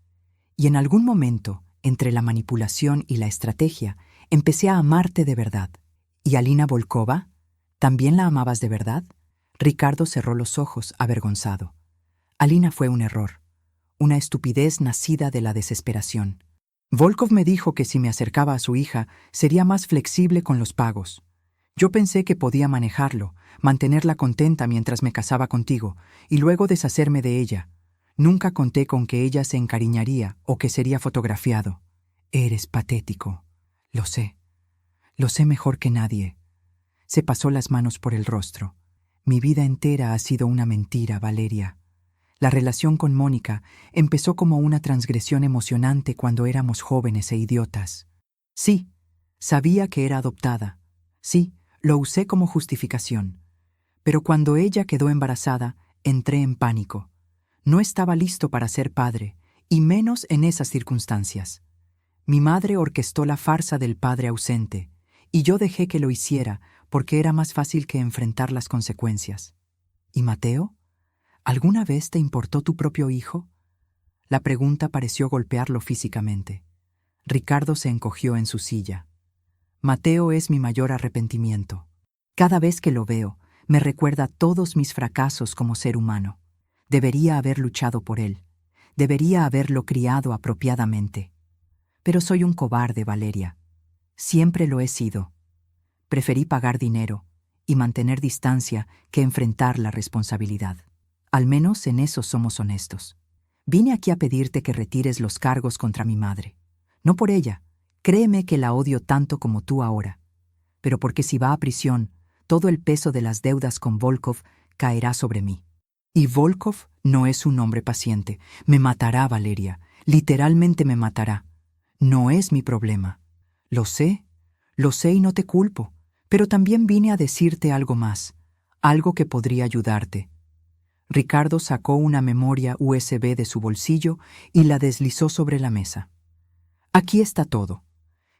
Y en algún momento, entre la manipulación y la estrategia, empecé a amarte de verdad. ¿Y Alina Volkova? ¿También la amabas de verdad? Ricardo cerró los ojos, avergonzado. Alina fue un error, una estupidez nacida de la desesperación. Volkov me dijo que si me acercaba a su hija, sería más flexible con los pagos. Yo pensé que podía manejarlo, mantenerla contenta mientras me casaba contigo, y luego deshacerme de ella. Nunca conté con que ella se encariñaría o que sería fotografiado. Eres patético. Lo sé. Lo sé mejor que nadie. Se pasó las manos por el rostro. Mi vida entera ha sido una mentira, Valeria. La relación con Mónica empezó como una transgresión emocionante cuando éramos jóvenes e idiotas. Sí, sabía que era adoptada. Sí, lo usé como justificación. Pero cuando ella quedó embarazada, entré en pánico. No estaba listo para ser padre, y menos en esas circunstancias. Mi madre orquestó la farsa del padre ausente, y yo dejé que lo hiciera porque era más fácil que enfrentar las consecuencias. ¿Y Mateo? ¿Alguna vez te importó tu propio hijo? La pregunta pareció golpearlo físicamente. Ricardo se encogió en su silla. Mateo es mi mayor arrepentimiento. Cada vez que lo veo, me recuerda todos mis fracasos como ser humano. Debería haber luchado por él. Debería haberlo criado apropiadamente. Pero soy un cobarde, Valeria. Siempre lo he sido. Preferí pagar dinero y mantener distancia que enfrentar la responsabilidad. Al menos en eso somos honestos. Vine aquí a pedirte que retires los cargos contra mi madre. No por ella, créeme que la odio tanto como tú ahora. Pero porque si va a prisión, todo el peso de las deudas con Volkov caerá sobre mí. Y Volkov no es un hombre paciente. Me matará, Valeria. Literalmente me matará. No es mi problema. Lo sé y no te culpo. Pero también vine a decirte algo más, algo que podría ayudarte. Ricardo sacó una memoria USB de su bolsillo y la deslizó sobre la mesa. Aquí está todo.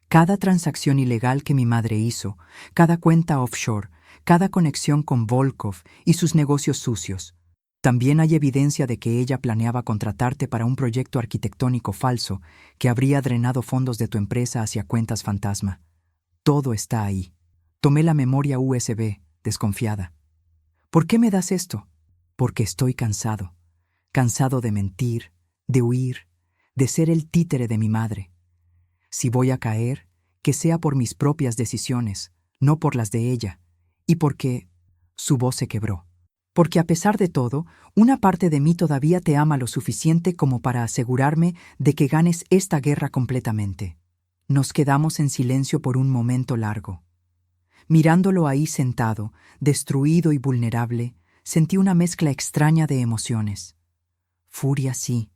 Cada transacción ilegal que mi madre hizo, cada cuenta offshore, cada conexión con Volkov y sus negocios sucios. También hay evidencia de que ella planeaba contratarte para un proyecto arquitectónico falso que habría drenado fondos de tu empresa hacia cuentas fantasma. Todo está ahí. Tomé la memoria USB, desconfiada. ¿Por qué me das esto? Porque estoy cansado. Cansado de mentir, de huir, de ser el títere de mi madre. Si voy a caer, que sea por mis propias decisiones, no por las de ella, y porque su voz se quebró. Porque a pesar de todo, una parte de mí todavía te ama lo suficiente como para asegurarme de que ganes esta guerra completamente. Nos quedamos en silencio por un momento largo. Mirándolo ahí sentado, destruido y vulnerable, sentí una mezcla extraña de emociones. Furia, sí.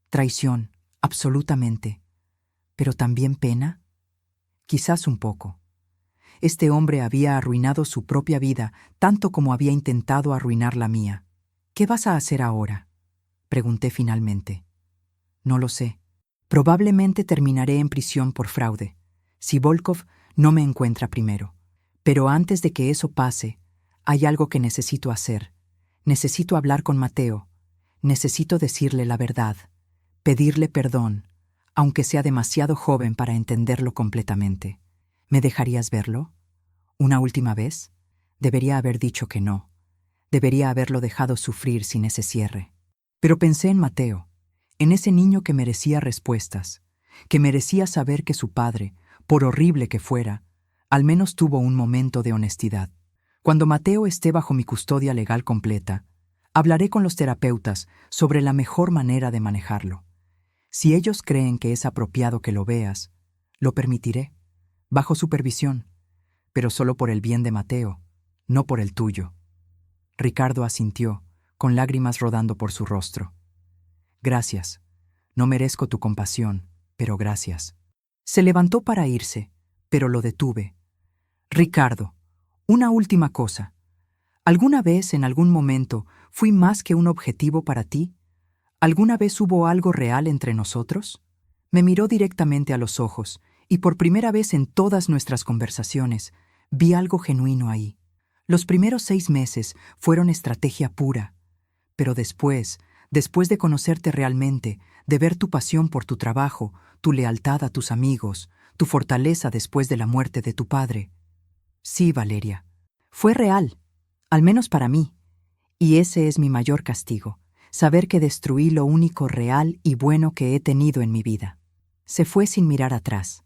Traición, absolutamente. ¿Pero también pena? Quizás un poco. Este hombre había arruinado su propia vida tanto como había intentado arruinar la mía. ¿Qué vas a hacer ahora? Pregunté finalmente. No lo sé. Probablemente terminaré en prisión por fraude, si Volkov no me encuentra primero. Pero antes de que eso pase, hay algo que necesito hacer. Necesito hablar con Mateo. Necesito decirle la verdad, pedirle perdón, aunque sea demasiado joven para entenderlo completamente. ¿Me dejarías verlo? ¿Una última vez? Debería haber dicho que no. Debería haberlo dejado sufrir sin ese cierre. Pero pensé en Mateo, en ese niño que merecía respuestas, que merecía saber que su padre, por horrible que fuera, al menos tuvo un momento de honestidad. Cuando Mateo esté bajo mi custodia legal completa, hablaré con los terapeutas sobre la mejor manera de manejarlo. Si ellos creen que es apropiado que lo veas, lo permitiré, bajo supervisión, pero solo por el bien de Mateo, no por el tuyo. Ricardo asintió, con lágrimas rodando por su rostro. Gracias. No merezco tu compasión, pero gracias. Se levantó para irse, pero lo detuve. Ricardo, una última cosa. ¿Alguna vez, en algún momento, fui más que un objetivo para ti? ¿Alguna vez hubo algo real entre nosotros? Me miró directamente a los ojos, y por primera vez en todas nuestras conversaciones, vi algo genuino ahí. Los primeros 6 meses fueron estrategia pura, pero después de conocerte realmente, de ver tu pasión por tu trabajo, tu lealtad a tus amigos, tu fortaleza después de la muerte de tu padre. Sí, Valeria, fue real, al menos para mí, y ese es mi mayor castigo, saber que destruí lo único real y bueno que he tenido en mi vida. Se fue sin mirar atrás.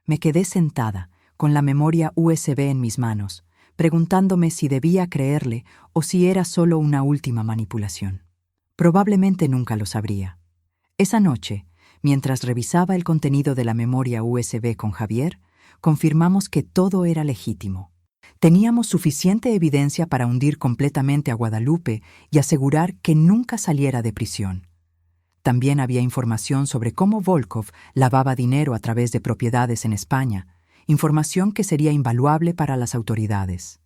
Me quedé sentada, con la memoria USB en mis manos, preguntándome si debía creerle o si era solo una última manipulación. Probablemente nunca lo sabría. Esa noche, mientras revisaba el contenido de la memoria USB con Javier, confirmamos que todo era legítimo. Teníamos suficiente evidencia para hundir completamente a Guadalupe y asegurar que nunca saliera de prisión. También había información sobre cómo Volkov lavaba dinero a través de propiedades en España, información que sería invaluable para las autoridades.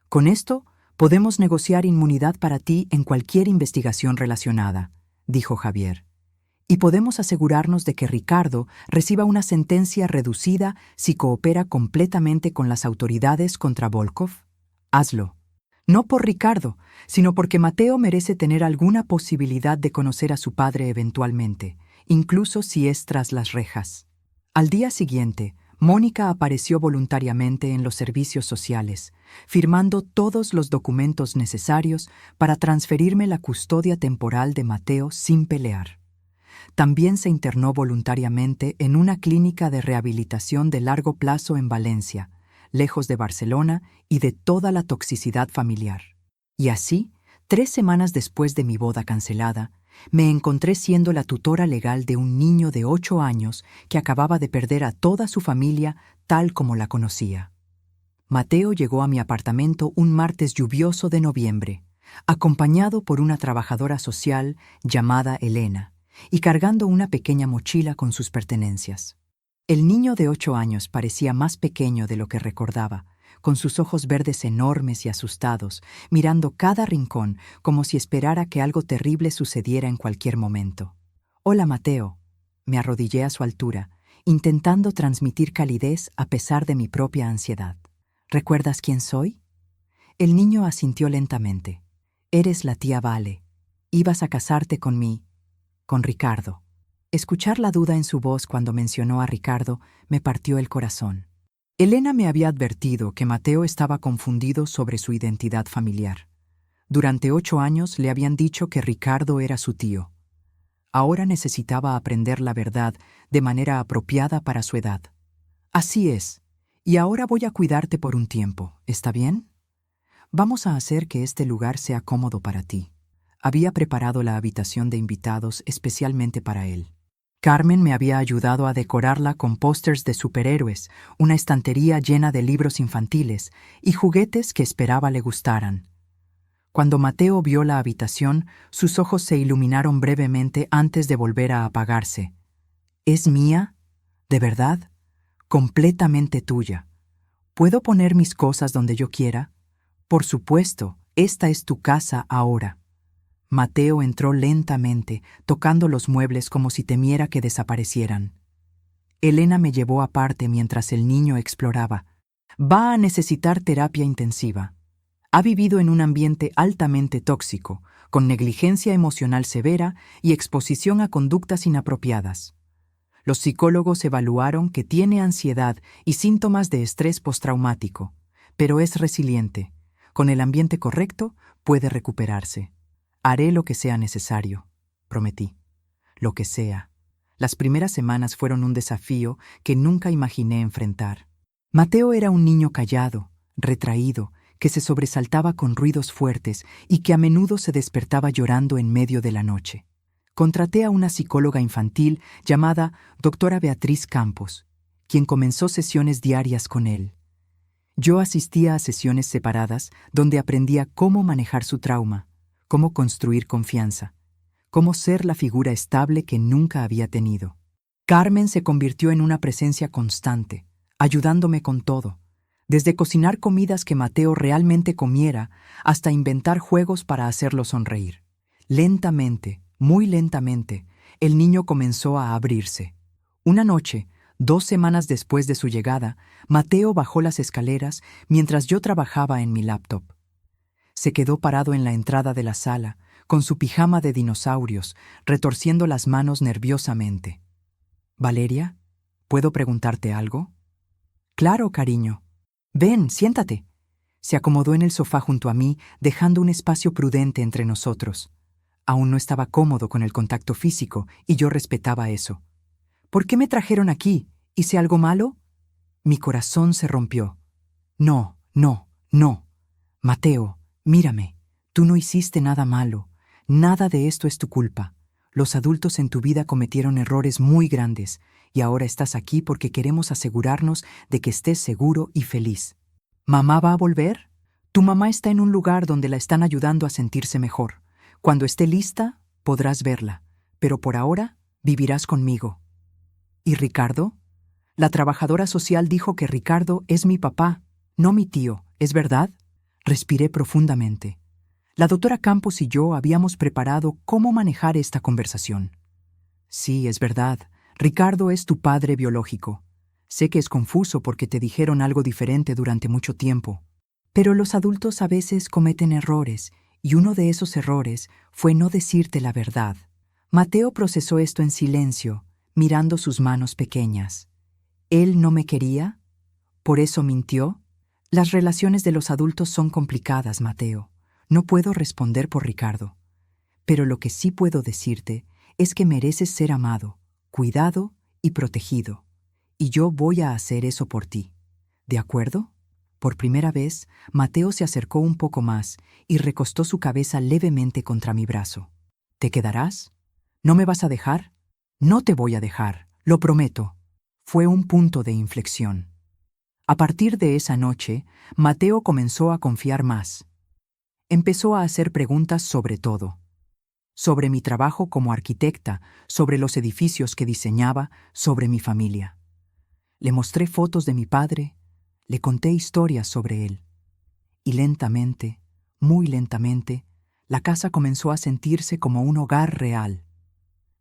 Con esto, Podemos negociar inmunidad para ti en cualquier investigación relacionada, dijo Javier. Y podemos asegurarnos de que Ricardo reciba una sentencia reducida si coopera completamente con las autoridades contra Volkov. Hazlo. No por Ricardo, sino porque Mateo merece tener alguna posibilidad de conocer a su padre eventualmente, incluso si es tras las rejas. Al día siguiente, Mónica apareció voluntariamente en los servicios sociales, firmando todos los documentos necesarios para transferirme la custodia temporal de Mateo sin pelear. También se internó voluntariamente en una clínica de rehabilitación de largo plazo en Valencia, lejos de Barcelona y de toda la toxicidad familiar. Y así, 3 semanas después de mi boda cancelada, me encontré siendo la tutora legal de un niño de 8 años que acababa de perder a toda su familia tal como la conocía. Mateo llegó a mi apartamento un martes lluvioso de noviembre, acompañado por una trabajadora social llamada Elena, y cargando una pequeña mochila con sus pertenencias. El niño de 8 años parecía más pequeño de lo que recordaba, con sus ojos verdes enormes y asustados, mirando cada rincón como si esperara que algo terrible sucediera en cualquier momento. «Hola, Mateo». Me arrodillé a su altura, intentando transmitir calidez a pesar de mi propia ansiedad. «¿Recuerdas quién soy?» El niño asintió lentamente. «Eres la tía Vale. Ibas a casarte con Ricardo». Escuchar la duda en su voz cuando mencionó a Ricardo me partió el corazón. Elena me había advertido que Mateo estaba confundido sobre su identidad familiar. Durante 8 años le habían dicho que Ricardo era su tío. Ahora necesitaba aprender la verdad de manera apropiada para su edad. «Así es, y ahora voy a cuidarte por un tiempo, ¿está bien? Vamos a hacer que este lugar sea cómodo para ti». Había preparado la habitación de invitados especialmente para él. Carmen me había ayudado a decorarla con pósters de superhéroes, una estantería llena de libros infantiles y juguetes que esperaba le gustaran. Cuando Mateo vio la habitación, sus ojos se iluminaron brevemente antes de volver a apagarse. «¿Es mía? ¿De verdad? Completamente tuya. ¿Puedo poner mis cosas donde yo quiera? Por supuesto, esta es tu casa ahora». Mateo entró lentamente, tocando los muebles como si temiera que desaparecieran. Elena me llevó aparte mientras el niño exploraba. «Va a necesitar terapia intensiva. Ha vivido en un ambiente altamente tóxico, con negligencia emocional severa y exposición a conductas inapropiadas. Los psicólogos evaluaron que tiene ansiedad y síntomas de estrés postraumático, pero es resiliente. Con el ambiente correcto, puede recuperarse. Haré lo que sea necesario», prometí. Lo que sea. Las primeras semanas fueron un desafío que nunca imaginé enfrentar. Mateo era un niño callado, retraído, que se sobresaltaba con ruidos fuertes y que a menudo se despertaba llorando en medio de la noche. Contraté a una psicóloga infantil llamada Dra. Beatriz Campos, quien comenzó sesiones diarias con él. Yo asistía a sesiones separadas donde aprendía cómo manejar su trauma, cómo construir confianza, cómo ser la figura estable que nunca había tenido. Carmen se convirtió en una presencia constante, ayudándome con todo, desde cocinar comidas que Mateo realmente comiera hasta inventar juegos para hacerlo sonreír. Lentamente, muy lentamente, el niño comenzó a abrirse. Una noche, 2 semanas después de su llegada, Mateo bajó las escaleras mientras yo trabajaba en mi laptop. Se quedó parado en la entrada de la sala, con su pijama de dinosaurios, retorciendo las manos nerviosamente. «¿Valeria? ¿Puedo preguntarte algo?» «Claro, cariño. Ven, siéntate». Se acomodó en el sofá junto a mí, dejando un espacio prudente entre nosotros. Aún no estaba cómodo con el contacto físico, y yo respetaba eso. «¿Por qué me trajeron aquí? ¿Hice algo malo?» Mi corazón se rompió. «No, no, no. Mateo, mírame. Tú no hiciste nada malo. Nada de esto es tu culpa. Los adultos en tu vida cometieron errores muy grandes, y ahora estás aquí porque queremos asegurarnos de que estés seguro y feliz. ¿Mamá va a volver? Tu mamá está en un lugar donde la están ayudando a sentirse mejor. Cuando esté lista, podrás verla, pero por ahora vivirás conmigo». «¿Y Ricardo?» La trabajadora social dijo que Ricardo es mi papá, no mi tío, ¿es verdad? Respiré profundamente. La doctora Campos y yo habíamos preparado cómo manejar esta conversación. Sí, es verdad. Ricardo es tu padre biológico. Sé que es confuso porque te dijeron algo diferente durante mucho tiempo. Pero los adultos a veces cometen errores, y uno de esos errores fue no decirte la verdad. Mateo procesó esto en silencio, mirando sus manos pequeñas. ¿Él no me quería? ¿Por eso mintió? Las relaciones de los adultos son complicadas, Mateo. No puedo responder por Ricardo. Pero lo que sí puedo decirte es que mereces ser amado, cuidado y protegido. Y yo voy a hacer eso por ti. ¿De acuerdo? Por primera vez, Mateo se acercó un poco más y recostó su cabeza levemente contra mi brazo. ¿Te quedarás? ¿No me vas a dejar? No te voy a dejar, lo prometo. Fue un punto de inflexión. A partir de esa noche, Mateo comenzó a confiar más. Empezó a hacer preguntas sobre todo. Sobre mi trabajo como arquitecta, sobre los edificios que diseñaba, sobre mi familia. Le mostré fotos de mi padre, le conté historias sobre él. Y lentamente, muy lentamente, la casa comenzó a sentirse como un hogar real.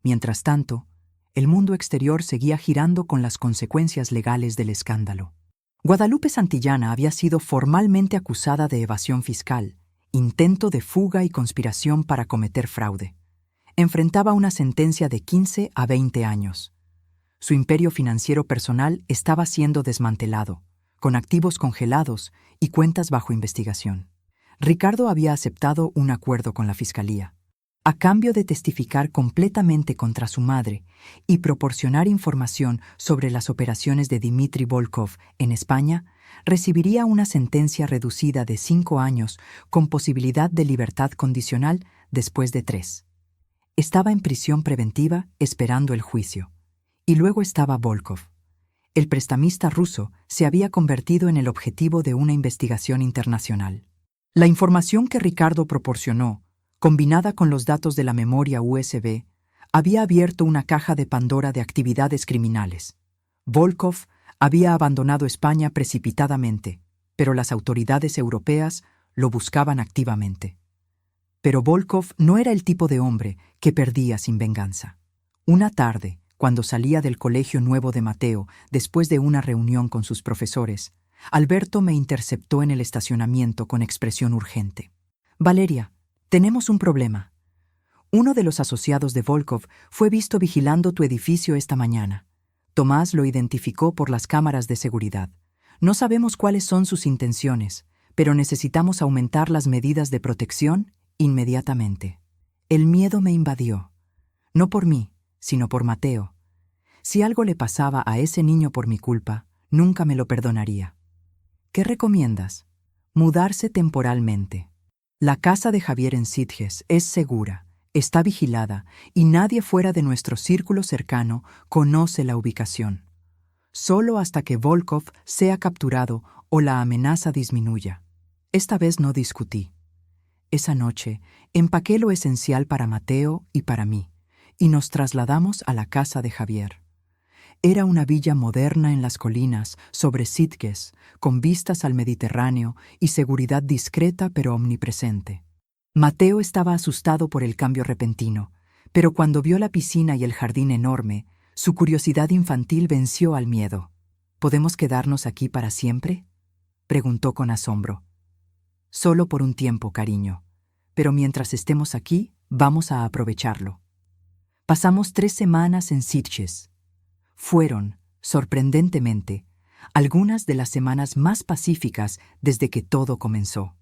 Mientras tanto, el mundo exterior seguía girando con las consecuencias legales del escándalo. Guadalupe Santillana había sido formalmente acusada de evasión fiscal, intento de fuga y conspiración para cometer fraude. Enfrentaba una sentencia de 15 a 20 años. Su imperio financiero personal estaba siendo desmantelado, con activos congelados y cuentas bajo investigación. Ricardo había aceptado un acuerdo con la fiscalía. A cambio de testificar completamente contra su madre y proporcionar información sobre las operaciones de Dmitry Volkov en España, recibiría una sentencia reducida de 5 años con posibilidad de libertad condicional después de 3. Estaba en prisión preventiva esperando el juicio. Y luego estaba Volkov. El prestamista ruso se había convertido en el objetivo de una investigación internacional. La información que Ricardo proporcionó, combinada con los datos de la memoria USB, había abierto una caja de Pandora de actividades criminales. Volkov había abandonado España precipitadamente, pero las autoridades europeas lo buscaban activamente. Pero Volkov no era el tipo de hombre que perdía sin venganza. Una tarde, cuando salía del colegio nuevo de Mateo, después de una reunión con sus profesores, Alberto me interceptó en el estacionamiento con expresión urgente. «Valeria, tenemos un problema. Uno de los asociados de Volkov fue visto vigilando tu edificio esta mañana. Tomás lo identificó por las cámaras de seguridad. No sabemos cuáles son sus intenciones, pero necesitamos aumentar las medidas de protección inmediatamente». El miedo me invadió. No por mí, sino por Mateo. Si algo le pasaba a ese niño por mi culpa, nunca me lo perdonaría. ¿Qué recomiendas? Mudarse temporalmente. La casa de Javier en Sitges es segura, está vigilada y nadie fuera de nuestro círculo cercano conoce la ubicación. Solo hasta que Volkov sea capturado o la amenaza disminuya. Esta vez no discutí. Esa noche empaqué lo esencial para Mateo y para mí, y nos trasladamos a la casa de Javier. Era una villa moderna en las colinas, sobre Sitges, con vistas al Mediterráneo y seguridad discreta pero omnipresente. Mateo estaba asustado por el cambio repentino, pero cuando vio la piscina y el jardín enorme, su curiosidad infantil venció al miedo. ¿Podemos quedarnos aquí para siempre?, preguntó con asombro. Solo por un tiempo, cariño, pero mientras estemos aquí, vamos a aprovecharlo. Pasamos 3 semanas en Sitges. Fueron, sorprendentemente, algunas de las semanas más pacíficas desde que todo comenzó.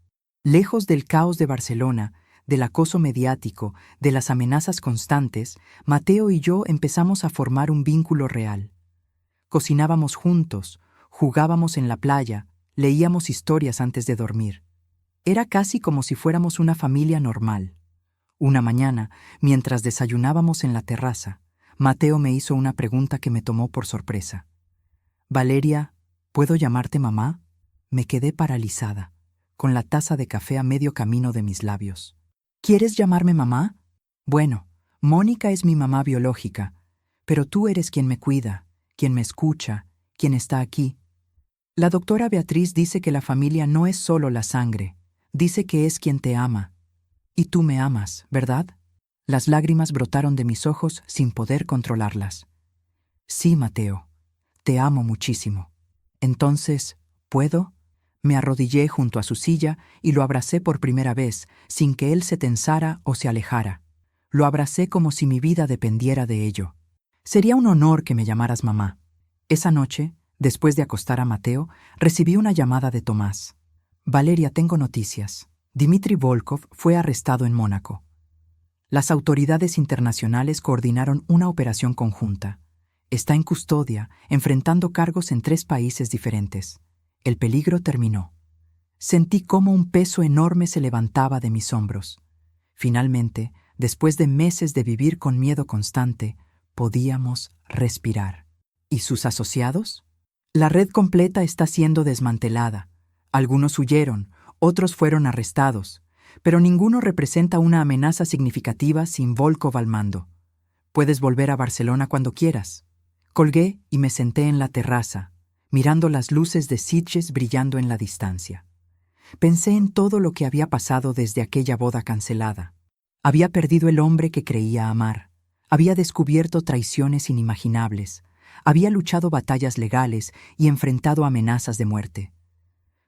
Lejos del caos de Barcelona, del acoso mediático, de las amenazas constantes, Mateo y yo empezamos a formar un vínculo real. Cocinábamos juntos, jugábamos en la playa, leíamos historias antes de dormir. Era casi como si fuéramos una familia normal. Una mañana, mientras desayunábamos en la terraza, Mateo me hizo una pregunta que me tomó por sorpresa. «Valeria, ¿puedo llamarte mamá?» Me quedé paralizada, con la taza de café a medio camino de mis labios. «¿Quieres llamarme mamá? Bueno, Mónica es mi mamá biológica, pero tú eres quien me cuida, quien me escucha, quien está aquí. La doctora Beatriz dice que la familia no es solo la sangre, Dice que es quien te ama. Y tú me amas, ¿verdad? Las lágrimas brotaron de mis ojos sin poder controlarlas. Sí, Mateo, te amo muchísimo. Entonces, ¿puedo? Me arrodillé junto a su silla y lo abracé por primera vez, sin que él se tensara o se alejara. Lo abracé como si mi vida dependiera de ello. Sería un honor que me llamaras mamá. Esa noche, después de acostar a Mateo, recibí una llamada de Tomás. Valeria, tengo noticias. Dmitry Volkov fue arrestado en Mónaco. Las autoridades internacionales coordinaron una operación conjunta. Está en custodia, enfrentando cargos en 3 países diferentes. El peligro terminó. Sentí cómo un peso enorme se levantaba de mis hombros. Finalmente, después de meses de vivir con miedo constante, podíamos respirar. ¿Y sus asociados? La red completa está siendo desmantelada. Algunos huyeron, otros fueron arrestados, pero ninguno representa una amenaza significativa sin Volkov al mando. Puedes volver a Barcelona cuando quieras. Colgué y me senté en la terraza, mirando las luces de Sitges brillando en la distancia. Pensé en todo lo que había pasado desde aquella boda cancelada. Había perdido el hombre que creía amar. Había descubierto traiciones inimaginables. Había luchado batallas legales y enfrentado amenazas de muerte.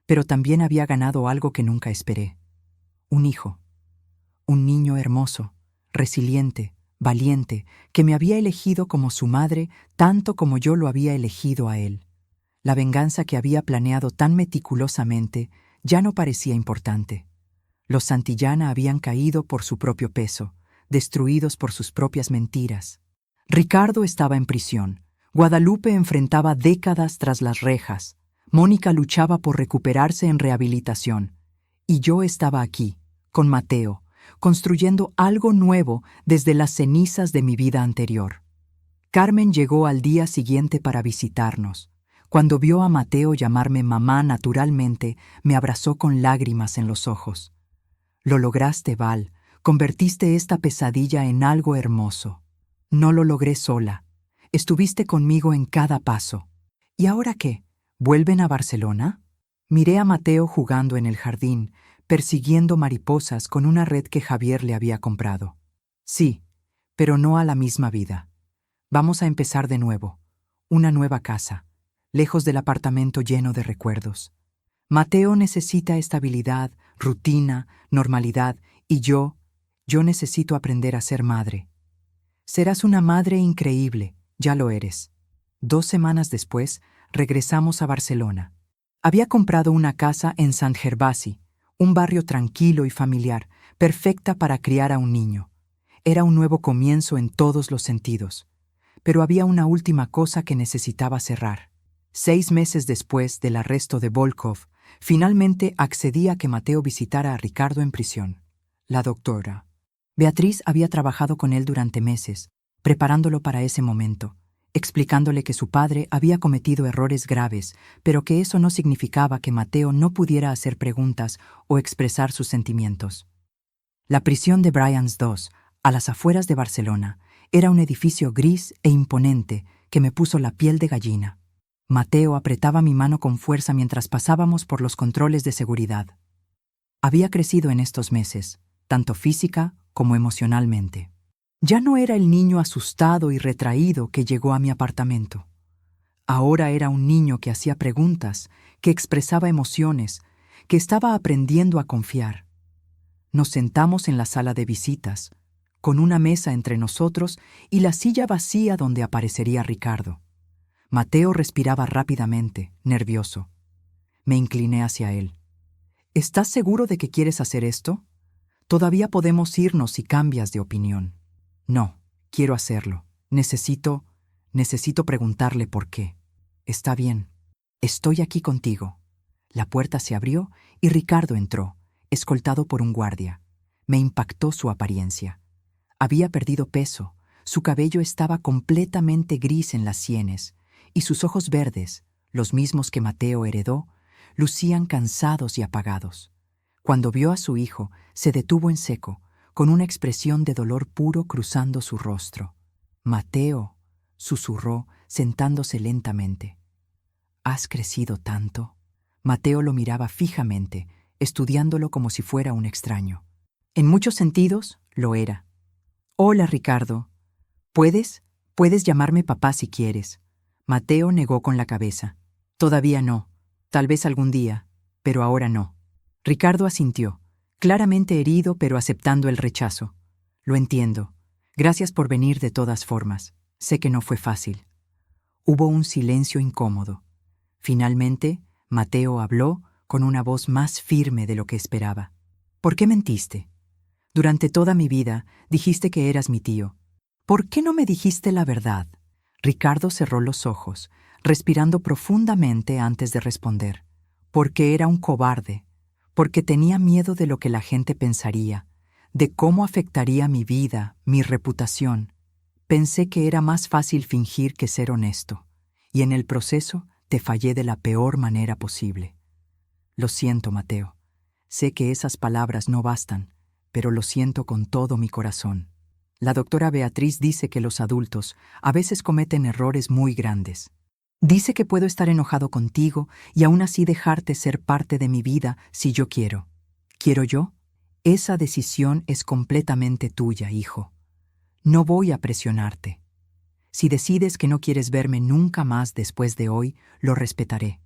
Pero también había ganado algo que nunca esperé. Un hijo. Un niño hermoso, resiliente, valiente, que me había elegido como su madre tanto como yo lo había elegido a él. La venganza que había planeado tan meticulosamente ya no parecía importante. Los Santillana habían caído por su propio peso, destruidos por sus propias mentiras. Ricardo estaba en prisión. Guadalupe enfrentaba décadas tras las rejas. Mónica luchaba por recuperarse en rehabilitación. Y yo estaba aquí, con Mateo, construyendo algo nuevo desde las cenizas de mi vida anterior. Carmen llegó al día siguiente para visitarnos. Cuando vio a Mateo llamarme mamá naturalmente, me abrazó con lágrimas en los ojos. Lo lograste, Val. Convertiste esta pesadilla en algo hermoso. No lo logré sola. Estuviste conmigo en cada paso. ¿Y ahora qué? ¿Vuelven a Barcelona? Miré a Mateo jugando en el jardín, persiguiendo mariposas con una red que Javier le había comprado. Sí, pero no a la misma vida. Vamos a empezar de nuevo. Una nueva casa, lejos del apartamento lleno de recuerdos. Mateo necesita estabilidad, rutina, normalidad, y yo necesito aprender a ser madre. Serás una madre increíble, ya lo eres. 2 semanas después, regresamos a Barcelona. Había comprado una casa en Sant Gervasi, un barrio tranquilo y familiar, perfecta para criar a un niño. Era un nuevo comienzo en todos los sentidos. Pero había una última cosa que necesitaba cerrar. 6 meses después del arresto de Volkov, finalmente accedí a que Mateo visitara a Ricardo en prisión. La doctora Beatriz había trabajado con él durante meses, preparándolo para ese momento, explicándole que su padre había cometido errores graves, pero que eso no significaba que Mateo no pudiera hacer preguntas o expresar sus sentimientos. La prisión de Brians II, a las afueras de Barcelona, era un edificio gris e imponente que me puso la piel de gallina. Mateo apretaba mi mano con fuerza mientras pasábamos por los controles de seguridad. Había crecido en estos meses, tanto física como emocionalmente. Ya no era el niño asustado y retraído que llegó a mi apartamento. Ahora era un niño que hacía preguntas, que expresaba emociones, que estaba aprendiendo a confiar. Nos sentamos en la sala de visitas, con una mesa entre nosotros y la silla vacía donde aparecería Ricardo. Mateo respiraba rápidamente, nervioso. Me incliné hacia él. ¿Estás seguro de que quieres hacer esto? Todavía podemos irnos si cambias de opinión. No, quiero hacerlo. Necesito preguntarle por qué. Está bien. Estoy aquí contigo. La puerta se abrió y Ricardo entró, escoltado por un guardia. Me impactó su apariencia. Había perdido peso, su cabello estaba completamente gris en las sienes, y sus ojos verdes, los mismos que Mateo heredó, lucían cansados y apagados. Cuando vio a su hijo, se detuvo en seco, con una expresión de dolor puro cruzando su rostro. «Mateo», susurró, sentándose lentamente. «¿Has crecido tanto?» Mateo lo miraba fijamente, estudiándolo como si fuera un extraño. En muchos sentidos, lo era. «Hola, Ricardo. Puedes llamarme papá si quieres». Mateo negó con la cabeza. «Todavía no. Tal vez algún día, pero ahora no». Ricardo asintió, claramente herido pero aceptando el rechazo. «Lo entiendo. Gracias por venir de todas formas. Sé que no fue fácil». Hubo un silencio incómodo. Finalmente, Mateo habló con una voz más firme de lo que esperaba. «¿Por qué mentiste? Durante toda mi vida dijiste que eras mi tío. ¿Por qué no me dijiste la verdad?» Ricardo cerró los ojos, respirando profundamente antes de responder. «Porque era un cobarde, porque tenía miedo de lo que la gente pensaría, de cómo afectaría mi vida, mi reputación. Pensé que era más fácil fingir que ser honesto, y en el proceso te fallé de la peor manera posible. Lo siento, Mateo. Sé que esas palabras no bastan, pero lo siento con todo mi corazón. La doctora Beatriz dice que los adultos a veces cometen errores muy grandes. Dice que puedo estar enojado contigo y aún así dejarte ser parte de mi vida si yo quiero. ¿Quiero yo? Esa decisión es completamente tuya, hijo. No voy a presionarte. Si decides que no quieres verme nunca más después de hoy, lo respetaré.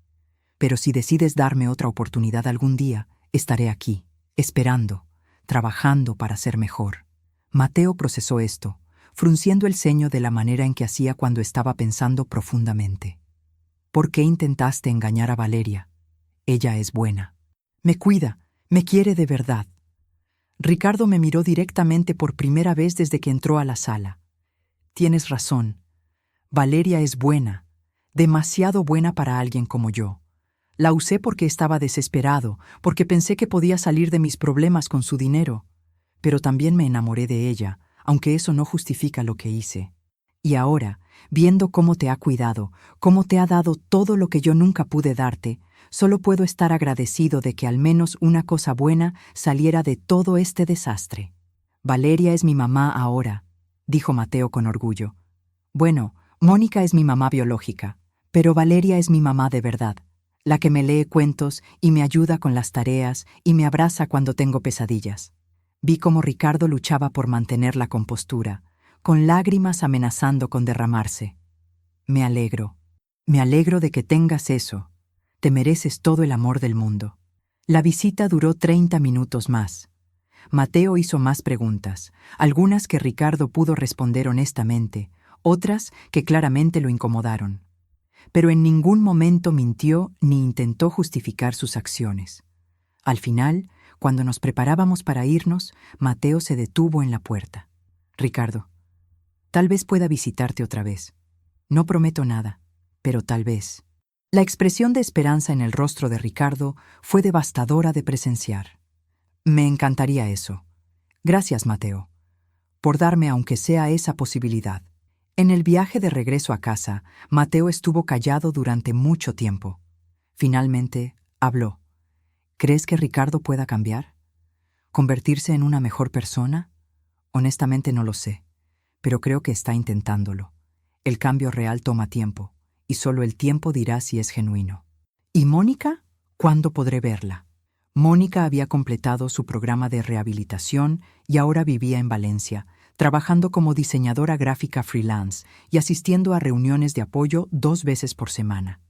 Pero si decides darme otra oportunidad algún día, estaré aquí, esperando, trabajando para ser mejor». Mateo procesó esto, frunciendo el ceño de la manera en que hacía cuando estaba pensando profundamente. «¿Por qué intentaste engañar a Valeria? Ella es buena. Me cuida, me quiere de verdad». Ricardo me miró directamente por primera vez desde que entró a la sala. «Tienes razón. Valeria es buena, demasiado buena para alguien como yo. La usé porque estaba desesperado, porque pensé que podía salir de mis problemas con su dinero. Pero también me enamoré de ella, aunque eso no justifica lo que hice. Y ahora, viendo cómo te ha cuidado, cómo te ha dado todo lo que yo nunca pude darte, solo puedo estar agradecido de que al menos una cosa buena saliera de todo este desastre. Valeria es mi mamá ahora», dijo Mateo con orgullo. «Bueno, Mónica es mi mamá biológica, pero Valeria es mi mamá de verdad, la que me lee cuentos y me ayuda con las tareas y me abraza cuando tengo pesadillas». Vi cómo Ricardo luchaba por mantener la compostura, con lágrimas amenazando con derramarse. Me alegro de que tengas eso. Te mereces todo el amor del mundo». La visita duró 30 minutos más. Mateo hizo más preguntas, algunas que Ricardo pudo responder honestamente, otras que claramente lo incomodaron. Pero en ningún momento mintió ni intentó justificar sus acciones. Al final, cuando nos preparábamos para irnos, Mateo se detuvo en la puerta. «Ricardo, tal vez pueda visitarte otra vez. No prometo nada, pero tal vez». La expresión de esperanza en el rostro de Ricardo fue devastadora de presenciar. «Me encantaría eso. Gracias, Mateo, por darme aunque sea esa posibilidad». En el viaje de regreso a casa, Mateo estuvo callado durante mucho tiempo. Finalmente, habló. «¿Crees que Ricardo pueda cambiar? ¿Convertirse en una mejor persona? Honestamente no lo sé, pero creo que está intentándolo. El cambio real toma tiempo, y solo el tiempo dirá si es genuino». «¿Y Mónica? ¿Cuándo podré verla?» Mónica había completado su programa de rehabilitación y ahora vivía en Valencia, trabajando como diseñadora gráfica freelance y asistiendo a reuniones de apoyo 2 veces por semana.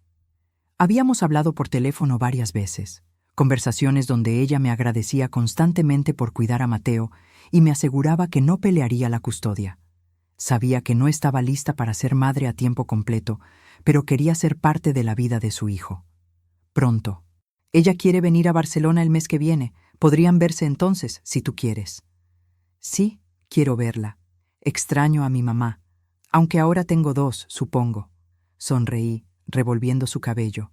Habíamos hablado por teléfono varias veces, conversaciones donde ella me agradecía constantemente por cuidar a Mateo y me aseguraba que no pelearía la custodia. Sabía que no estaba lista para ser madre a tiempo completo, pero quería ser parte de la vida de su hijo. «Pronto. Ella quiere venir a Barcelona el mes que viene. Podrían verse entonces, si tú quieres». «Sí, quiero verla. Extraño a mi mamá, aunque ahora tengo 2, supongo». Sonreí, revolviendo su cabello.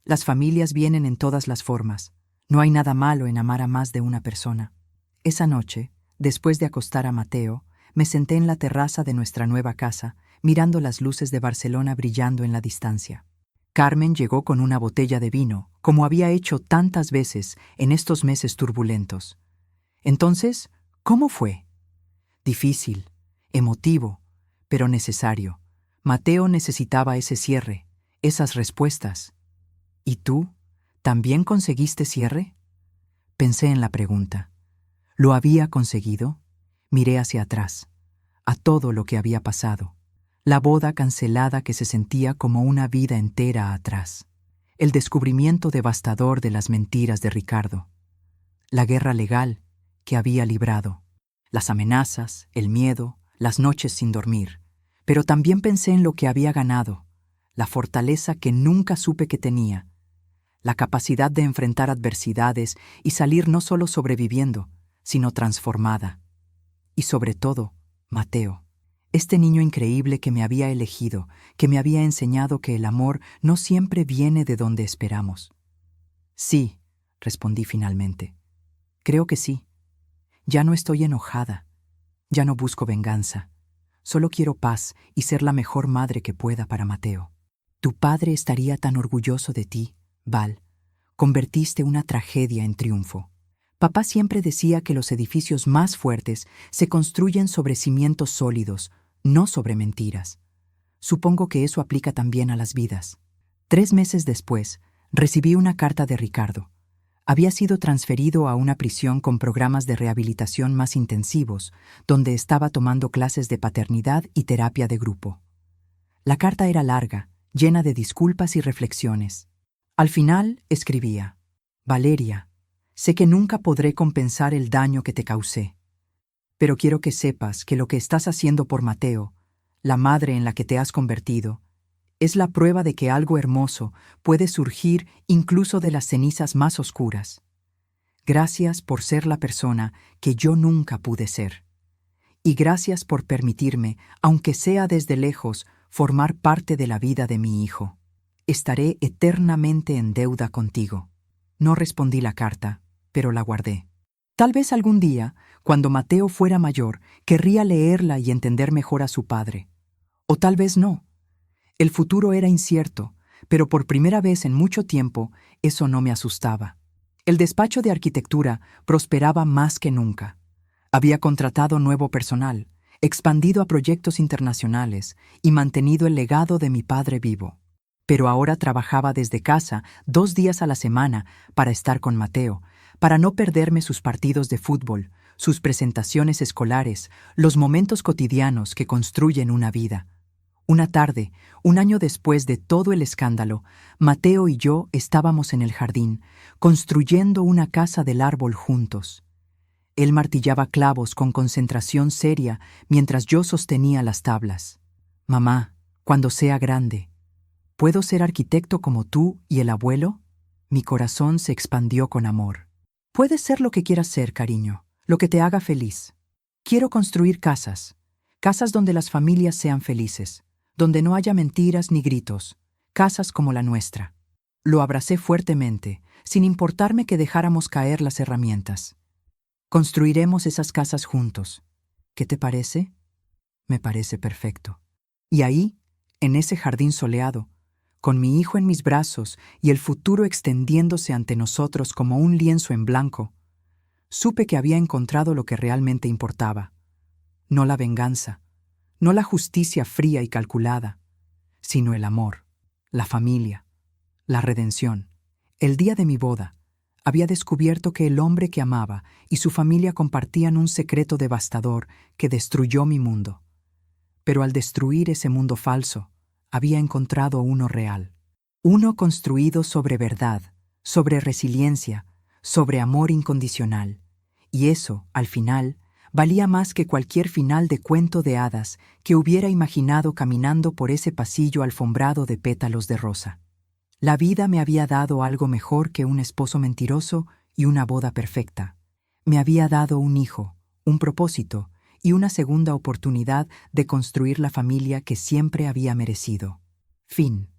«Las familias vienen en todas las formas. No hay nada malo en amar a más de una persona». Esa noche, después de acostar a Mateo, me senté en la terraza de nuestra nueva casa, mirando las luces de Barcelona brillando en la distancia. Carmen llegó con una botella de vino, como había hecho tantas veces en estos meses turbulentos. Entonces, ¿cómo fue? Difícil, emotivo, pero necesario. Mateo necesitaba ese cierre, esas respuestas. ¿Y tú? ¿También conseguiste cierre? Pensé en la pregunta. ¿Lo había conseguido? Miré hacia atrás, a todo lo que había pasado. La boda cancelada que se sentía como una vida entera atrás. El descubrimiento devastador de las mentiras de Ricardo. La guerra legal que había librado. Las amenazas, el miedo, las noches sin dormir. Pero también pensé en lo que había ganado, la fortaleza que nunca supe que tenía, la capacidad de enfrentar adversidades y salir no solo sobreviviendo, sino transformada. Y sobre todo, Mateo, este niño increíble que me había elegido, que me había enseñado que el amor no siempre viene de donde esperamos. Sí, respondí finalmente. Creo que sí. Ya no estoy enojada. Ya no busco venganza. Solo quiero paz y ser la mejor madre que pueda para Mateo. Tu padre estaría tan orgulloso de ti, Val. Convertiste una tragedia en triunfo. Papá siempre decía que los edificios más fuertes se construyen sobre cimientos sólidos, no sobre mentiras. Supongo que eso aplica también a las vidas. 3 meses después, recibí una carta de Ricardo. Había sido transferido a una prisión con programas de rehabilitación más intensivos, donde estaba tomando clases de paternidad y terapia de grupo. La carta era larga, llena de disculpas y reflexiones. Al final, escribía: Valeria, sé que nunca podré compensar el daño que te causé, pero quiero que sepas que lo que estás haciendo por Mateo, la madre en la que te has convertido, es la prueba de que algo hermoso puede surgir incluso de las cenizas más oscuras. Gracias por ser la persona que yo nunca pude ser. Y gracias por permitirme, aunque sea desde lejos, formar parte de la vida de mi hijo. Estaré eternamente en deuda contigo. No respondí la carta, pero la guardé. Tal vez algún día, cuando Mateo fuera mayor, querría leerla y entender mejor a su padre. O tal vez no. El futuro era incierto, pero por primera vez en mucho tiempo eso no me asustaba. El despacho de arquitectura prosperaba más que nunca. Había contratado nuevo personal, expandido a proyectos internacionales y mantenido el legado de mi padre vivo. Pero ahora trabajaba desde casa 2 días a la semana para estar con Mateo, para no perderme sus partidos de fútbol, sus presentaciones escolares, los momentos cotidianos que construyen una vida. Una tarde, 1 año después de todo el escándalo, Mateo y yo estábamos en el jardín, construyendo una casa del árbol juntos. Él martillaba clavos con concentración seria mientras yo sostenía las tablas. Mamá, cuando sea grande, ¿puedo ser arquitecto como tú y el abuelo? Mi corazón se expandió con amor. Puedes ser lo que quieras ser, cariño, lo que te haga feliz. Quiero construir casas, casas donde las familias sean felices, donde no haya mentiras ni gritos, casas como la nuestra. Lo abracé fuertemente, sin importarme que dejáramos caer las herramientas. Construiremos esas casas juntos. ¿Qué te parece? Me parece perfecto. Y ahí, en ese jardín soleado, con mi hijo en mis brazos y el futuro extendiéndose ante nosotros como un lienzo en blanco, supe que había encontrado lo que realmente importaba. No la venganza, no la justicia fría y calculada, sino el amor, la familia, la redención. El día de mi boda, había descubierto que el hombre que amaba y su familia compartían un secreto devastador que destruyó mi mundo. Pero al destruir ese mundo falso, había encontrado uno real. Uno construido sobre verdad, sobre resiliencia, sobre amor incondicional. Y eso, al final, valía más que cualquier final de cuento de hadas que hubiera imaginado caminando por ese pasillo alfombrado de pétalos de rosa. La vida me había dado algo mejor que un esposo mentiroso y una boda perfecta. Me había dado un hijo, un propósito y una segunda oportunidad de construir la familia que siempre había merecido. Fin.